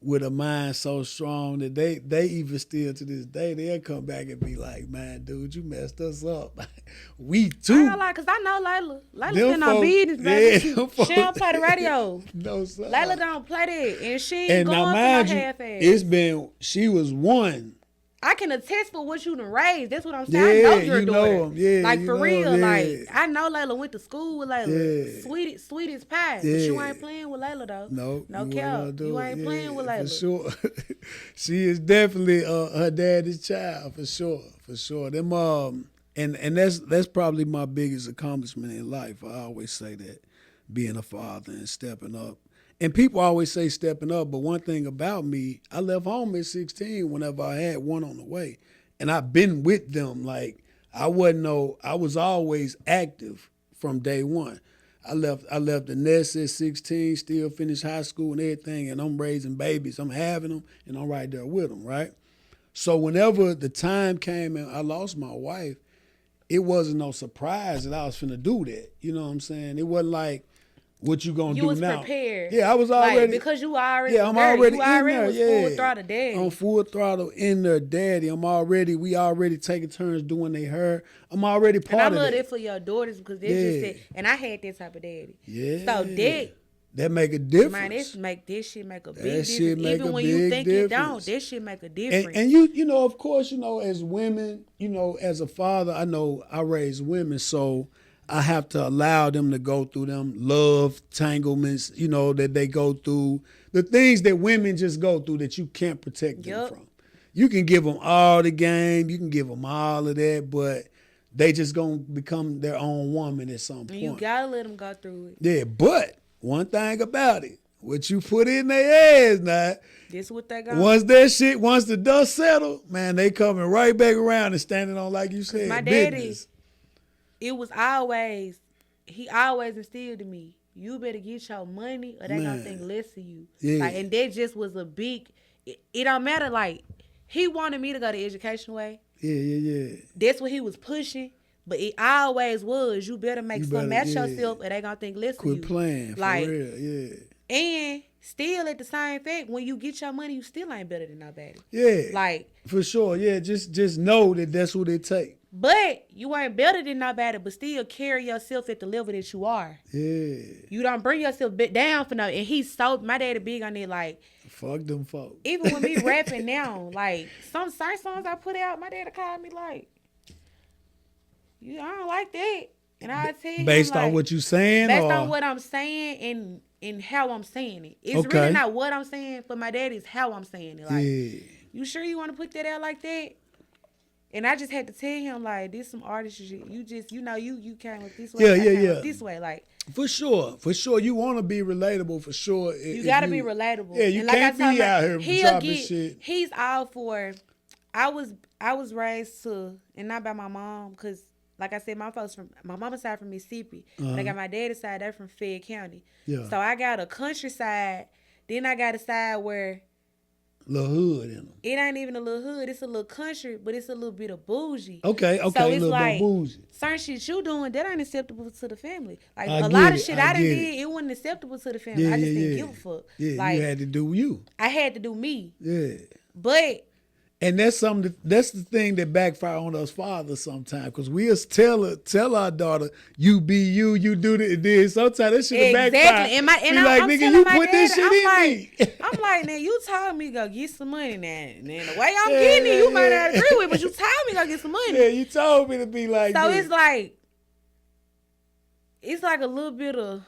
with a mind so strong that they even still to this day they'll come back and be like, man, dude, you messed us up. We I ain't too. gonna lie, because I know Layla. Layla Them been on folks, business, yeah, baby. them She don't folks, play the radio. no sir. Layla don't play that. And she ain't And now going for no mind you, half-ass. she was one. I can attest for what you done raised. That's what I'm saying. I Yeah, know your you daughter. know them. Yeah, Like you for know real. 'em, Like yeah. I know Layla went to school with Layla. Yeah, Sweet as pie. But you yeah. ain't playing with Layla though. No, No you ain't cap. gonna You do it. ain't playing with Yeah, for Layla. sure. She is definitely her daddy's child, for sure, for sure. Them and that's probably my biggest accomplishment in life. I always say that, being a father and stepping up. And people always say stepping up, but one thing about me, I left home at 16 whenever I had one on the way, and I've been with them. Like I was always active from day one. I left the nest at 16, still finished high school and everything, and I'm raising babies. I'm having them, and I'm right there with them, right? So whenever the time came and I lost my wife, it wasn't no surprise that I was finna do that. You know what I'm saying? It wasn't like, what you gonna You do was now? prepared. Yeah, I was Like already. because you already Yeah, was I'm there. already You in already there. was Yeah, full throttle daddy. I'm full throttle in there, daddy. We already taking turns doing their hair. I'm already And I part of love that. it for your daughters because they Yeah. just said, and I had that type of daddy. Yeah, So that make a man, difference. this shit make a big That difference. shit make Even a when you big think it don't, difference. this shit make a And difference. and you of course, as women, as a father, I know I raise women, so I have to allow them to go through them love tanglements, that they go through, the things that women just go through that you can't protect them Yup. from. You can give them all the game, you can give them all of that, but they just gonna become their own woman at some point. And you gotta let them go through it. Yeah, but one thing about it, what you put in their ass now, This what they got. once the dust settle, man, they coming right back around and standing on, like you said, My daddy, business. it was he always instilled in me, you better get your money or they gonna Man. think less of you. Yeah. Like, and that just was a big, it don't matter. Like, he wanted me to go the education way. Yeah. That's what he was pushing. But it always was, you better make something at yourself or they gonna think less of you. Quit playing, for Like, real, yeah. and still at the same fact, when you get your money, you still ain't better than nobody. Yeah, Like, for sure, yeah, just know that that's what it take. but you ain't better than nobody, but still carry yourself at the level that you are. Yeah, You don't bring yourself down for no. And my daddy big on it. Like, fuck them folks. even with me rapping now, like some certain songs I put out, my daddy called me like, I don't like that. And I tell him, Based like, on what you saying, based or on what I'm saying and how I'm saying it. It's okay, really not what I'm saying, but my dad is how I'm saying it. Like, yeah, you sure you want to put that out like that? And I just had to tell him, like, this some artist shit. You just, you came up this way. yeah, I yeah, came yeah. up this way. Like, For sure. You want to be relatable for sure. you If gotta be relatable. yeah, you And like I can't told be him, out here dropping shit. he's all for. I was raised to, and not by my mom, cause like I said, my mama's side from Mississippi, but I got my daddy's side. They're from Fayette County. Yeah, So I got a countryside. Then I got a side where little hood in them. it ain't even a little hood. It's a little country, but it's a little bit of bougie. Okay, So it's a little like more bougie. certain shit you doing that ain't acceptable to the family. Like I a get lot of it, shit I I done get did, it wasn't acceptable to the family. Yeah, I just yeah, didn't yeah. give a fuck. Yeah, Like you had to do you. I had to do me. Yeah. But And that's something. That's the thing that backfire on us fathers sometimes, because we'll tell our daughter, "You be you, you do this." Then sometimes that shit backfire. exactly. And I'm like, nigga, telling you my put this daddy, shit in like, me. I'm like, now you told me go get some money now. And then the way I'm getting it, you might not agree with, but you told me go get some money. Yeah, you told me to be like So this. it's like a little bit of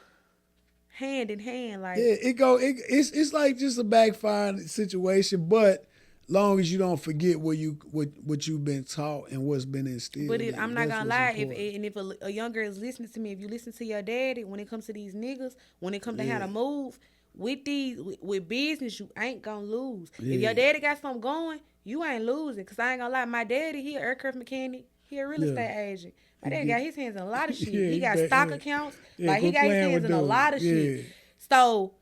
hand in hand. Like, Yeah, it's like just a backfiring situation, but long as you don't forget what you've been taught and what's been instilled. but in I'm you. not That's gonna what's lie, important. if a young girl is listening to me, if you listen to your daddy, when it comes to these niggas, when it comes to how to move with business, you ain't gonna lose. Yeah. If your daddy got something going, you ain't losing. Cause I ain't gonna lie, my daddy, he an aircraft mechanic, he a real estate agent. My daddy got his hands in a lot of shit. Yeah, he got stock accounts, like he quit got his playing hands with in a dude. lot of shit. Yeah. So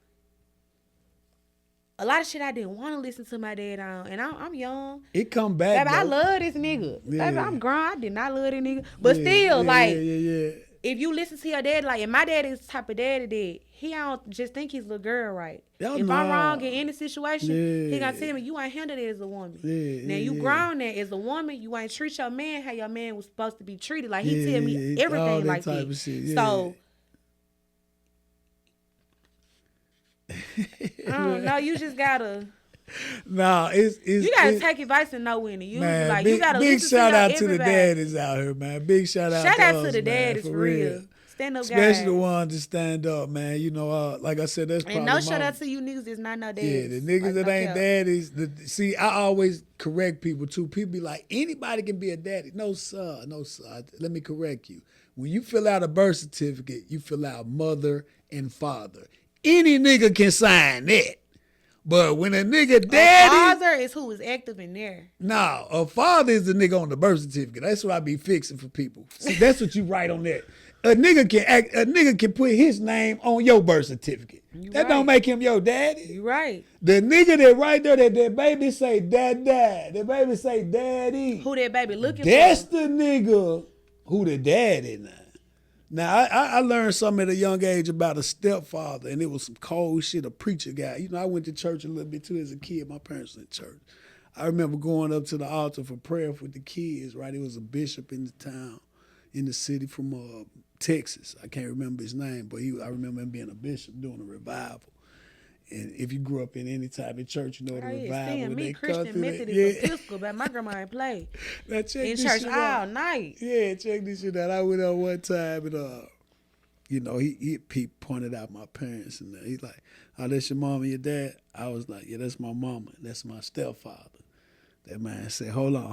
a lot of shit I didn't want to listen to my dad on, and I'm young. It come back. Baby, I though. love this nigga. Yeah. Baby, I'm grown. I did not love this nigga. But still, yeah. if you listen to your dad, like, and my dad is the type of daddy that he don't just think his little girl right. Hell If no. I'm wrong in any situation, he Yeah. gonna tell me, you ain't handled it as a woman. Yeah, Now, you yeah. grown there as a woman, you ain't treat your man how your man was supposed to be treated. Like, he Yeah, tell yeah, me all everything that like type that. of shit, yeah. So, I don't know. You just gotta... Nah, it's You gotta take advice and know when to use it. man. Like, Big, you gotta big listen shout to out to the everybody. daddies out here, man. Big shout out Shout to out us, to the man, daddies for real. Stand up, Especially guys. the ones that stand up, man. You know, like I said, that's probably And no my, shout out to you niggas that's not no daddies. yeah, the niggas Like, that no ain't cap. daddies. See, I always correct people too. People be like, anybody can be a daddy. No, sir. No, sir. Let me correct you. When you fill out a birth certificate, you fill out mother and father. Any nigga can sign that. But when a nigga daddy, A father is who is active in there. no, a father is the nigga on the birth certificate. That's what I be fixing for people. See, that's what you write on that. A nigga can put his name on your birth certificate. That don't make him your daddy. You right. The nigga that right there, that baby say dad, that baby say daddy. Who that baby looking That's for? the nigga who the daddy now. Now, I learned something at a young age about a stepfather, and it was some cold shit, a preacher guy. You know, I went to church a little bit too as a kid. My parents were in church. I remember going up to the altar for prayer with the kids, right? It was a bishop in the town, in the city from Texas. I can't remember his name, but I remember him being a bishop doing a revival. And if you grew up in any type of church, you know the revival. Seeing me, they Christian Methodist Episcopal, but my grandma ain't play. Now check In this church shit all out. night. Yeah, check this shit out. I went out one time and you know, he pointed out my parents and he's like, "Oh, that's your mom and your dad?" I was like, "Yeah, that's my mama. That's my stepfather." That man said, "Hold on,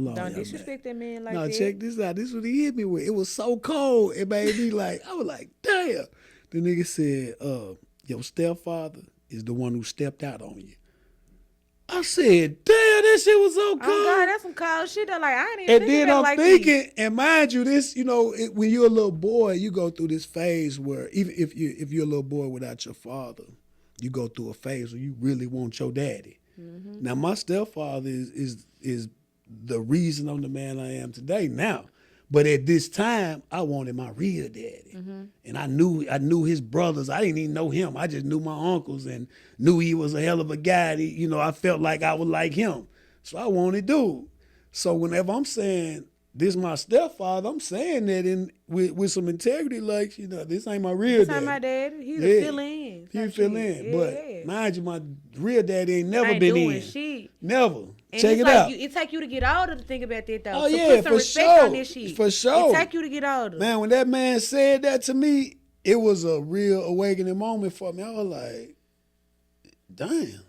Don't young disrespect that man like no, that. check this out. This is what he hit me with. It was so cold. It made me like, I was like, damn. The nigga said, your stepfather is the one who stepped out on you. I said, damn, that shit was so cold. Oh God, that's some cold shit. That like I ain't even And thinking then that I'm like thinking, this. and mind you, this, you know, when you're a little boy, you go through this phase where even if you're a little boy without your father, you go through a phase where you really want your daddy. Mm-hmm. Now my stepfather is the reason I'm the man I am today now. But at this time, I wanted my real daddy. Mm-hmm. And I knew his brothers. I didn't even know him. I just knew my uncles and knew he was a hell of a guy. I felt like I was like him. So I wanted dude. So whenever I'm saying this my stepfather, I'm saying that with some integrity, like, this ain't my real This daddy. ain't my daddy. He's a fill-in. He fill in. Yeah. But mind you, my real daddy ain't never ain't been doing in. shit. Never. And Check it's it like out. it take you to get older to think about that though. Oh So yeah, put some for respect on sure. this shit. For sure. It take you to get older. Man, when that man said that to me, it was a real awakening moment for me. I was like, damn.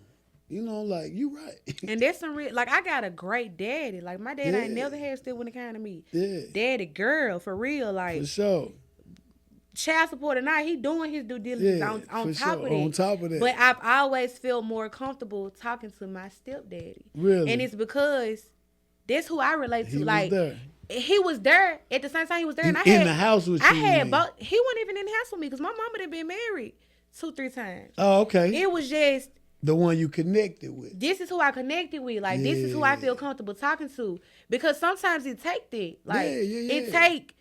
You know, like, you right. And that's some real, like, I got a great daddy. Like, my dad ain't Yeah. never had still when it came to me. Yeah. Daddy girl, for real. Like, For sure. child support or not, he doing his due diligence Yeah, on for top sure. of that. On top of that. But I've always felt more comfortable talking to my stepdaddy. Really? And it's because that's who I relate to. He was Like, there. he was there at the same time he was there. And In the house with you. I had man. both. He wasn't even in the house with me because my mama had been married 2-3 times. Oh, okay. It was just, The one you connected with. this is who I connected with. Like, this is who I feel comfortable talking to. Because sometimes it take that. Like, it take,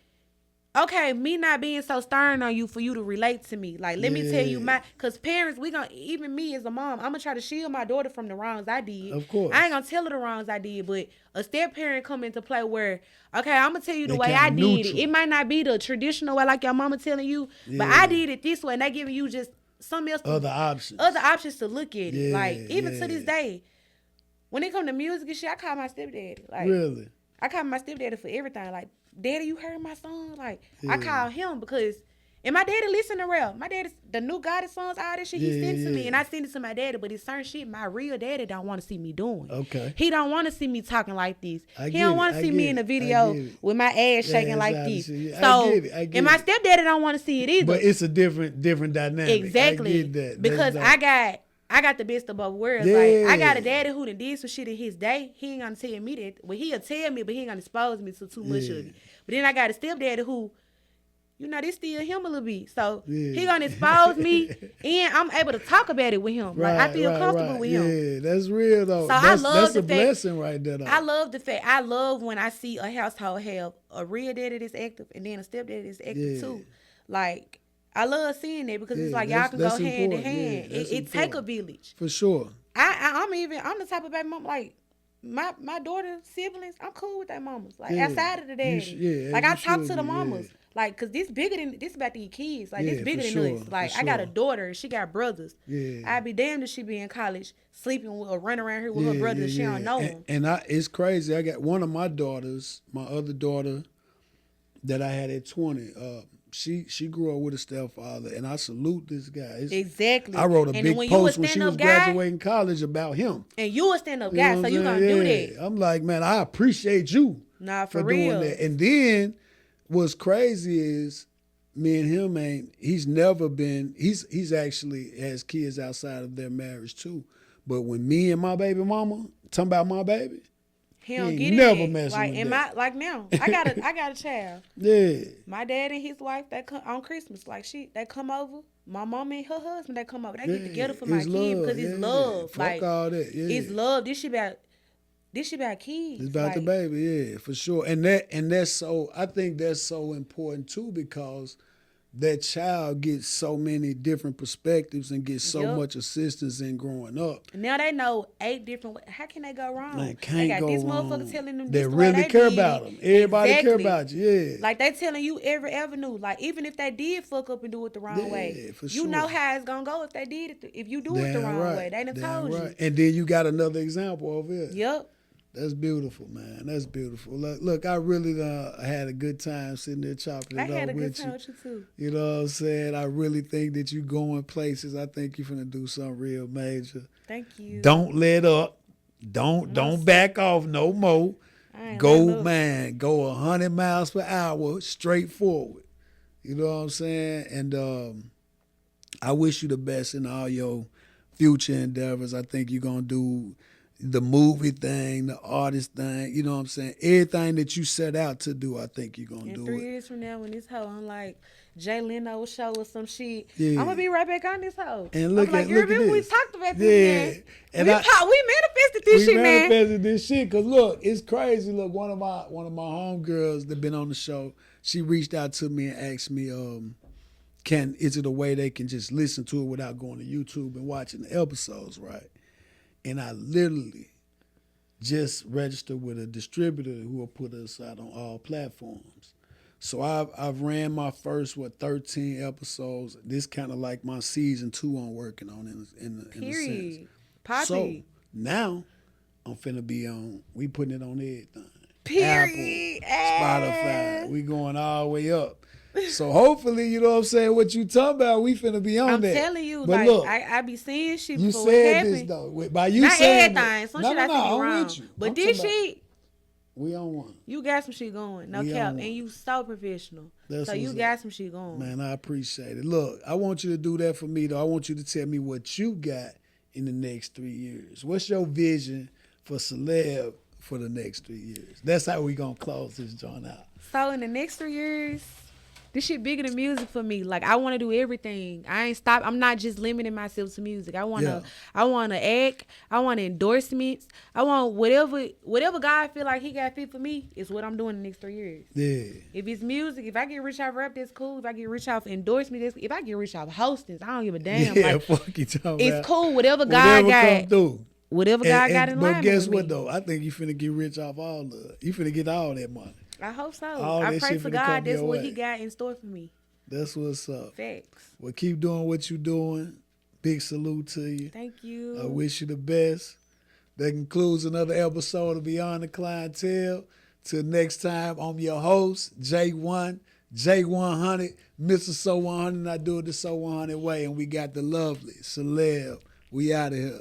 okay, me not being so stern on you for you to relate to me. Like, let me tell you because parents, even me as a mom, I'm going to try to shield my daughter from the wrongs I did. Of course. I ain't going to tell her the wrongs I did, but a step parent come into play where, okay, I'm going to tell you the way I did neutral. it. It might not be the traditional way like your mama telling you, but I did it this way, and they giving you just something else. Other options. Other options to look at it. Yeah, Like, even to this day, when it come to music and shit, I call my stepdaddy. Like, Really? I call my stepdaddy for everything. Like, Daddy, you heard my song? Like, I call him because, and my daddy listen to rap. My daddy, the new Goddess songs, all that shit, he sent to me, and I send it to my daddy. But it's certain shit my real daddy don't want to see me doing. Okay. He don't want to see me talking like this. I He don't want to see me in a video with my ass shaking like this. So, and my stepdaddy don't want to see it either. But it's a different dynamic. Exactly. I get that. Because I got the best of both worlds. Like, I got a daddy who done did some shit in his day. He ain't gonna tell me that. Well, he'll tell me, but he ain't gonna expose me to too much of it. But then I got a stepdaddy who, you know, they still him a little bit. So he gonna expose me, and I'm able to talk about it with him. Like, I feel comfortable with him. Yeah, that's real though. So I love that's a blessing right there though. I love the fact. I love when I see a household have a real daddy that's active and then a stepdaddy that's active too. Like, I love seeing that because it's like y'all can go hand in hand. It take a village. For sure. I'm the type of baby mom, like, my daughter siblings, I'm cool with their mamas. Like, outside of the daddy. Like, I talk to the mamas. Like, cause this about these kids. Like, this bigger than us. Like, I got a daughter, she got brothers. I'd be damned if she be in college sleeping with or running around here with her brothers. She don't know them. And it's crazy. I got one of my daughters, my other daughter that I had at 20. She grew up with a stepfather, and I salute this guy. Exactly. I wrote a big post when she was graduating college about him. And you a stand-up guy, so you gonna do that. I'm like, man, I appreciate you for real. doing that. And then what's crazy is me and him he's never been, he's actually has kids outside of their marriage too. But when me and my baby mama, talking about my baby, he don't get never it. messing Like, with that. like now, I got a child. Yeah. My dad and his wife, they come on Christmas. Like, they come over. My mama and her husband, they come over. They get together for my kid because it's love. Fuck like, all that. Yeah. It's love. This shit about kids. It's about the baby, yeah, for sure. And that's so, I think that's so important too, because that child gets so many different perspectives and gets so much assistance in growing up. Now they know 8 different ways. How can they go wrong? Man, they got this wrong. motherfucker telling them they this really care about them. Everybody care about you, yeah. Like, they telling you every avenue. Like, even if they did fuck up and do it the wrong way, for sure. You know how it's gonna go if they did it. If you do it the wrong way, they done told you. And then you got another example over here. Yep. That's beautiful, man. That's beautiful. Look, I really had a good time sitting there chopping it up with you. I had a good time with you too. You know what I'm saying? I really think that you going places. I think you're finna do something real major. Thank you. Don't let up. Don't back off no more. Go 100 miles per hour straight forward. You know what I'm saying? And I wish you the best in all your future endeavors. I think you're gonna do the movie thing, the artist thing, you know what I'm saying? Everything that you set out to do, I think you're going to do it. 3 years from now, when this hoe on like Jay Leno show or some shit, yeah. I'm going to be right back on this hoe. And look at you remember we talked about this, man. And we manifested this shit, man. We manifested this shit because, look, it's crazy. Look, one of my homegirls that been on the show, she reached out to me and asked me, is it a way they can just listen to it without going to YouTube and watching the episodes, right? And I literally just registered with a distributor who will put us out on all platforms. So I've ran my first 13 episodes. This kind of like my season 2 I'm working on in a sense. Poppy. So now I'm finna be on. We putting it on everything. Apple, Period. Spotify. We going all the way up. So hopefully, you know what I'm saying, what you talking about, we finna be on I'm that. telling you, But like look, I be seeing shit you before it said this happen. though. By you Not saying everything. that, Some no, shit no, I no, think be I'm wrong. with you. But I'm this talking about shit, we on one. you got some shit going. No We cap. on one. And you so professional. That's So you what's got up. some shit going. Man, I appreciate it. Look, I want you to do that for me though. I want you to tell me what you got in the next 3 years. What's your vision for Celeb for the next 3 years? That's how we gonna close this joint out. So in the next 3 years, this shit bigger than music for me. Like I want to do everything. I ain't stop. I'm not just limiting myself to music. I wanna act. I want endorsements. I want whatever God feel like He got fit for me is what I'm doing in the next 3 years. Yeah. If it's music, if I get rich off rap, that's cool. If I get rich off endorsement, that's if I get rich off hosting, I don't give a damn. Yeah, Like fuck you talking about. it's cool. Whatever God Whatever come got. through. Whatever God got in line. But guess with what me. though? I think you finna get rich off all of it. You finna get all that money. I hope so. All I that pray shit for finna God. come That's your what way. He got in store for me. That's what's up. Facts. Well, keep doing what you doing. Big salute to you. Thank you. I wish you the best. That concludes another episode of Beyond the Clientele. Till next time, I'm your host, J1, J100, Mr. So 100, and I do it the So 100 way. And we got the lovely Celeb. We out of here.